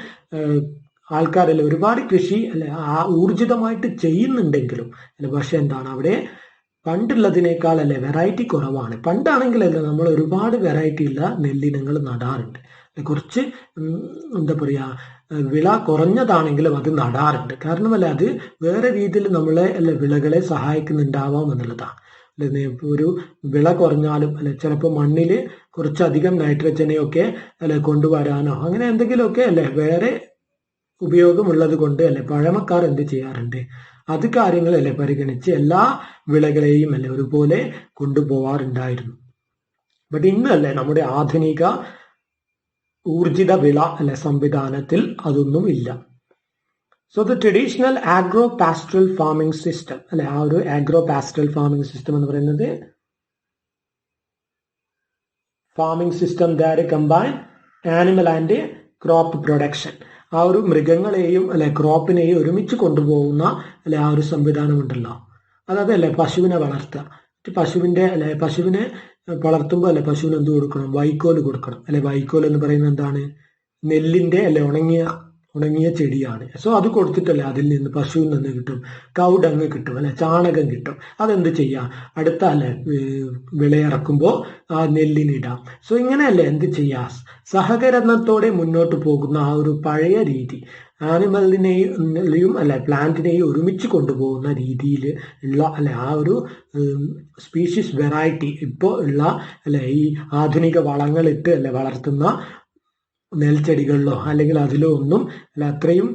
ആൾക്കാരല്ലേ ഒരുപാട് കൃഷി അല്ലെ ആ ഊർജിതമായിട്ട് ചെയ്യുന്നുണ്ടെങ്കിലും അല്ലെ, പക്ഷെ എന്താണ് അവിടെ പണ്ടുള്ളതിനേക്കാൾ അല്ലെ വെറൈറ്റി കുറവാണ്. പണ്ടാണെങ്കിലല്ല നമ്മൾ ഒരുപാട് വെറൈറ്റി ഉള്ള നെല്ലിനങ്ങൾ നടാറുണ്ട്. കുറച്ച് എന്താ പറയാ വിള കുറഞ്ഞതാണെങ്കിലും അത് നടാറുണ്ട്. കാരണം അല്ലെ അത് വേറെ രീതിയിൽ നമ്മളെ അല്ലെ വിളകളെ സഹായിക്കുന്നുണ്ടാവാം എന്നുള്ളതാണ്. അല്ലെ ഒരു വിള കുറഞ്ഞാലും അല്ലെ ചിലപ്പോൾ മണ്ണിൽ കുറച്ചധികം നൈട്രജനെയൊക്കെ അല്ലെ കൊണ്ടുവരാനോ അങ്ങനെ എന്തെങ്കിലുമൊക്കെ അല്ലെ വേറെ ഉപയോഗമുള്ളത് കൊണ്ട് അല്ലെ പഴമക്കാർ എന്ത് ചെയ്യാറുണ്ട്, അത് കാര്യങ്ങളല്ലേ പരിഗണിച്ച് എല്ലാ വിളകളെയും അല്ലെ ഒരുപോലെ കൊണ്ടുപോവാറുണ്ടായിരുന്നു. ബട്ട് ഇന്ന് അല്ലെ നമ്മുടെ ആധുനിക ഊർജിത വിള അല്ലെ സംവിധാനത്തിൽ അതൊന്നും ഇല്ല. So the traditional agro pastoral farming system അല്ലെ, ആ ഒരു ആഗ്രോ പാസ്റ്ററൽ ഫാമിംഗ് സിസ്റ്റം എന്ന് പറയുന്നത് farming system that combine animal and crop production. ആ ഒരു മൃഗങ്ങളെയും അല്ലെ ക്രോപ്പിനെയും ഒരുമിച്ച് കൊണ്ടുപോകുന്ന അല്ലെ ആ ഒരു സംവിധാനം ഉണ്ടല്ലോ, അതായത് അല്ലെ പശുവിനെ വളർത്തുക. പശുവിനെ വളർത്തുമ്പോൾ അല്ലെ പശുവിന് എന്ത് കൊടുക്കണം, വൈക്കോല് കൊടുക്കണം അല്ലെ. വൈക്കോൽ എന്ന് പറയുന്നത് എന്താണ്, നെല്ലിന്റെ അല്ലെ ഉണങ്ങിയ ചെടിയാണ്. സോ അത് കൊടുത്തിട്ടല്ലേ അതിൽ നിന്ന് പശുവിൽ നിന്ന് കിട്ടും, കൗഡങ്ങ് കിട്ടും അല്ലെ, ചാണകം കിട്ടും. അതെന്ത് ചെയ്യാം, അടുത്ത അല്ലെ വിളയിറക്കുമ്പോൾ ആ നെല്ലിനിടാം. സോ ഇങ്ങനെയല്ലേ എന്ത് ചെയ്യാ, സഹകരണത്തോടെ മുന്നോട്ട് പോകുന്ന ആ ഒരു പഴയ രീതി, ആനിമലിനെയും അല്ലെ പ്ലാന്റിനെയും ഒരുമിച്ച് കൊണ്ടുപോകുന്ന രീതിയിൽ ഉള്ള അല്ലെ ആ ഒരു സ്പീഷീസ് വെറൈറ്റി ഇപ്പോൾ ഉള്ള അല്ലെ ഈ ആധുനിക വളങ്ങളിട്ട് അല്ലെ വളർത്തുന്ന നെൽച്ചെടികളിലോ അല്ലെങ്കിൽ അതിലോ ഒന്നും അല്ല അത്രയും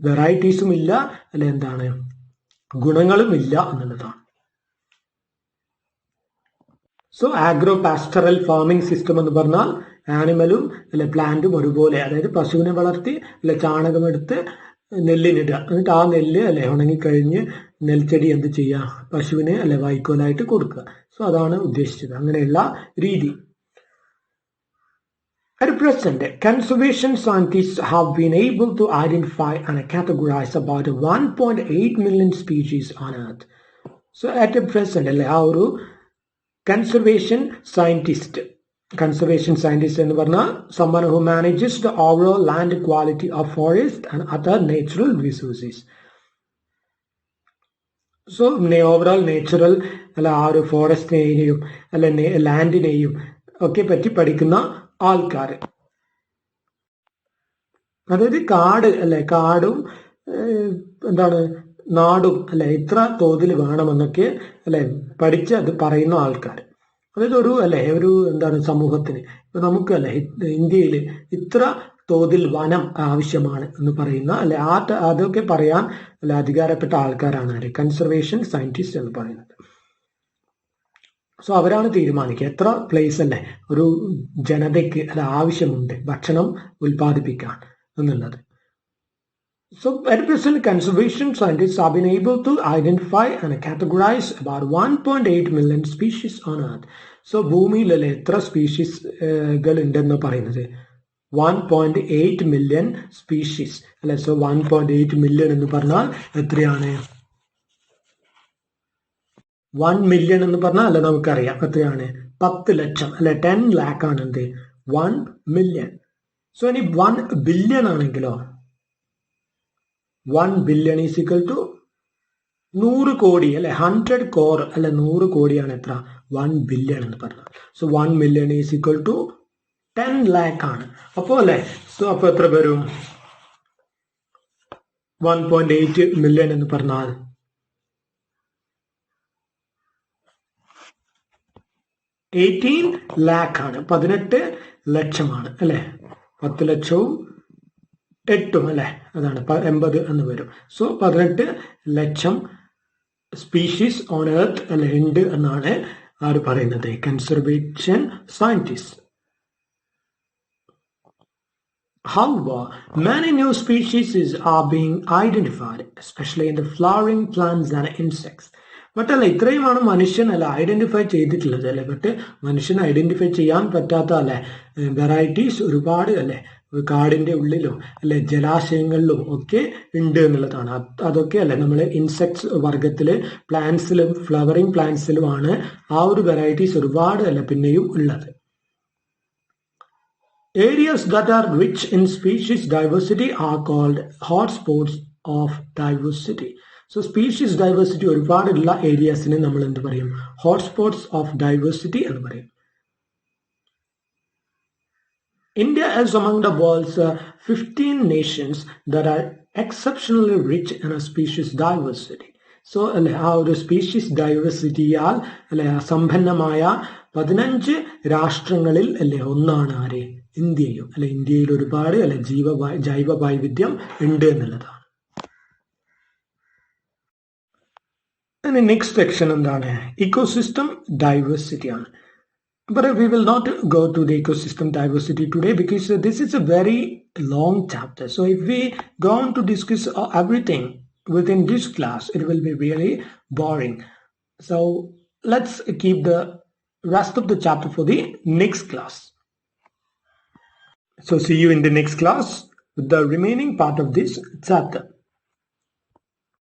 വെറൈറ്റീസും ഇല്ല അല്ലെ എന്താണ് ഗുണങ്ങളും ഇല്ല എന്നുള്ളതാണ്. So agro pastoral farming system എന്ന് പറഞ്ഞാൽ ആനിമലും അല്ലെ പ്ലാന്റും ഒരുപോലെ, അതായത് പശുവിനെ വളർത്തി അല്ലെ ചാണകമെടുത്ത് നെല്ലിനിടുക, എന്നിട്ട് ആ നെല്ല് അല്ലെ ഉണങ്ങിക്കഴിഞ്ഞ് നെൽച്ചെടി എന്ത് ചെയ്യുക, പശുവിന് അല്ലെ വൈക്കോലായിട്ട് കൊടുക്കുക. സോ അതാണ് ഉദ്ദേശിച്ചത്, അങ്ങനെയുള്ള രീതി. At present, conservation scientists have been able to identify and categorize about 1.8 million species on Earth. So at present, ആ ഒരു കൺസർവേഷൻ സയന്റിസ്റ്റ് എന്ന് പറഞ്ഞാൽ someone who manages the overall land quality of forest and other natural resources. So overall natural അല്ല ആ ഒരു ഫോറസ്റ്റിനെയും അല്ലെ ലാൻഡിനെയും ഒക്കെ പറ്റി പഠിക്കുന്ന ആൾക്കാർ, അതായത് കാട് അല്ലെ കാടും എന്താണ് നാടും അല്ലെ ഇത്ര തോതിൽ വേണമെന്നൊക്കെ അല്ലെ പഠിച്ച് അത് പറയുന്ന ആൾക്കാർ. അതായത് ഒരു എന്താണ് സമൂഹത്തിന് ഇപ്പൊ നമുക്ക് അല്ലെ ഇന്ത്യയിൽ ഇത്ര തോതിൽ വനം ആവശ്യമാണ് എന്ന് പറയുന്ന അല്ലെ അതൊക്കെ പറയാൻ അല്ലെ അധികാരപ്പെട്ട ആൾക്കാരാണ് കൺസർവേഷൻ സയന്റിസ്റ്റ് എന്ന് പറയുന്നത്. സോ അവരാണ് തീരുമാനിക്കുക എത്ര പ്ലേസ് അല്ലെ ഒരു ജനതയ്ക്ക് അല്ലെ ആവശ്യമുണ്ട് ഭക്ഷണം ഉൽപ്പാദിപ്പിക്കാൻ എന്നുള്ളത്. So at present, conservation scientists have been able to identify and categorize about 1.8 million species on Earth. So ഭൂമിയിലല്ലേ എത്ര സ്പീഷീസുകൾ ഉണ്ടെന്ന് പറയുന്നത് 1.8 million സ്പീഷീസ് അല്ലെ. സോ 1.8 million എന്ന് പറഞ്ഞാൽ എത്രയാണ്, 1 million എന്ന് പറഞ്ഞാൽ അല്ലെ നമുക്കറിയാം എത്രയാണ്, 10 ലക്ഷം അല്ലെ 10 lakh ആണ് എന്ത് 1 million. സോ ഇനി 1 billion ആണെങ്കിലോ 1 billion is equal to 100 കോടി അല്ലെ 100 crore അല്ലെ 100 കോടിയാണ് എത്ര 1 billion എന്ന് പറഞ്ഞാൽ. So 1 million is equal to 10 lakh ആണ്. അപ്പോൾ അല്ലെ സോ അപ്പൊ എത്ര വരും 1.8 million എന്ന് പറഞ്ഞാൽ 18 lakh ആണ്, 18 ലക്ഷമാണ് അല്ലെ. 10 ലക്ഷവും 8ഉം അല്ലെ അതാണ് 80 എന്ന് വരും. So 18 lakh species on earth അല്ലെ ഉണ്ട് എന്നാണ് ആര് പറയുന്നത്? Conservation scientist. However, many new species are being identified, especially in the flowering plants and insects. ബട്ടല്ല ഇത്രയുമാണ് മനുഷ്യൻ ഐഡന്റിഫൈ ചെയ്തിട്ടുള്ളത് അല്ലെ. ബട്ട് മനുഷ്യൻ ഐഡന്റിഫൈ ചെയ്യാൻ പറ്റാത്ത വെറൈറ്റീസ് ഒരുപാട് കാടിന്റെ ഉള്ളിലും ജലാശയങ്ങളിലും ഒക്കെ ഉണ്ട് എന്നുള്ളതാണ്. അതൊക്കെ നമ്മൾ ഇൻസെക്ട്സ് വർഗത്തില് പ്ലാന്റ്സിലും ഫ്ലവറിംഗ് പ്ലാന്റ്സിലുമാണ് ആ ഒരു വെറൈറ്റീസ് ഒരുപാട് പിന്നെയും ഉള്ളത്. Areas that are rich in species diversity are called hotspots of diversity. So species diversity ഒരുപാടുള്ള ഏരിയാസിനെ നമ്മൾ എന്ത് പറയും? ഹോട്ട്സ്പോട്ട്സ് ഓഫ് ഡൈവേഴ്സിറ്റി എന്ന് പറയും. India is among the world's 15 nations that are exceptionally rich in a species diversity. So ആ ഒരു species ഡൈവേഴ്സിറ്റിയാൽ സമ്പന്നമായ 15 രാഷ്ട്രങ്ങളിൽ ഒന്നാണ് ആര്? ഇന്ത്യയും. ഇന്ത്യയിൽ ഒരുപാട് ജൈവ വൈവിധ്യം ഉണ്ട് എന്നുള്ളതാണ്. നെക്സ്റ്റ് സെക്ഷൻ എന്താണ്? ഇക്കോസിസ്റ്റം ഡൈവേഴ്സിറ്റി ആണ്. But we will not go to the ecosystem diversity today because this is a very long chapter. So if we go on to discuss everything within this class, it will be really boring. So let's keep the rest of the chapter for the next class. So see you in the next class with the remaining part of this chapter.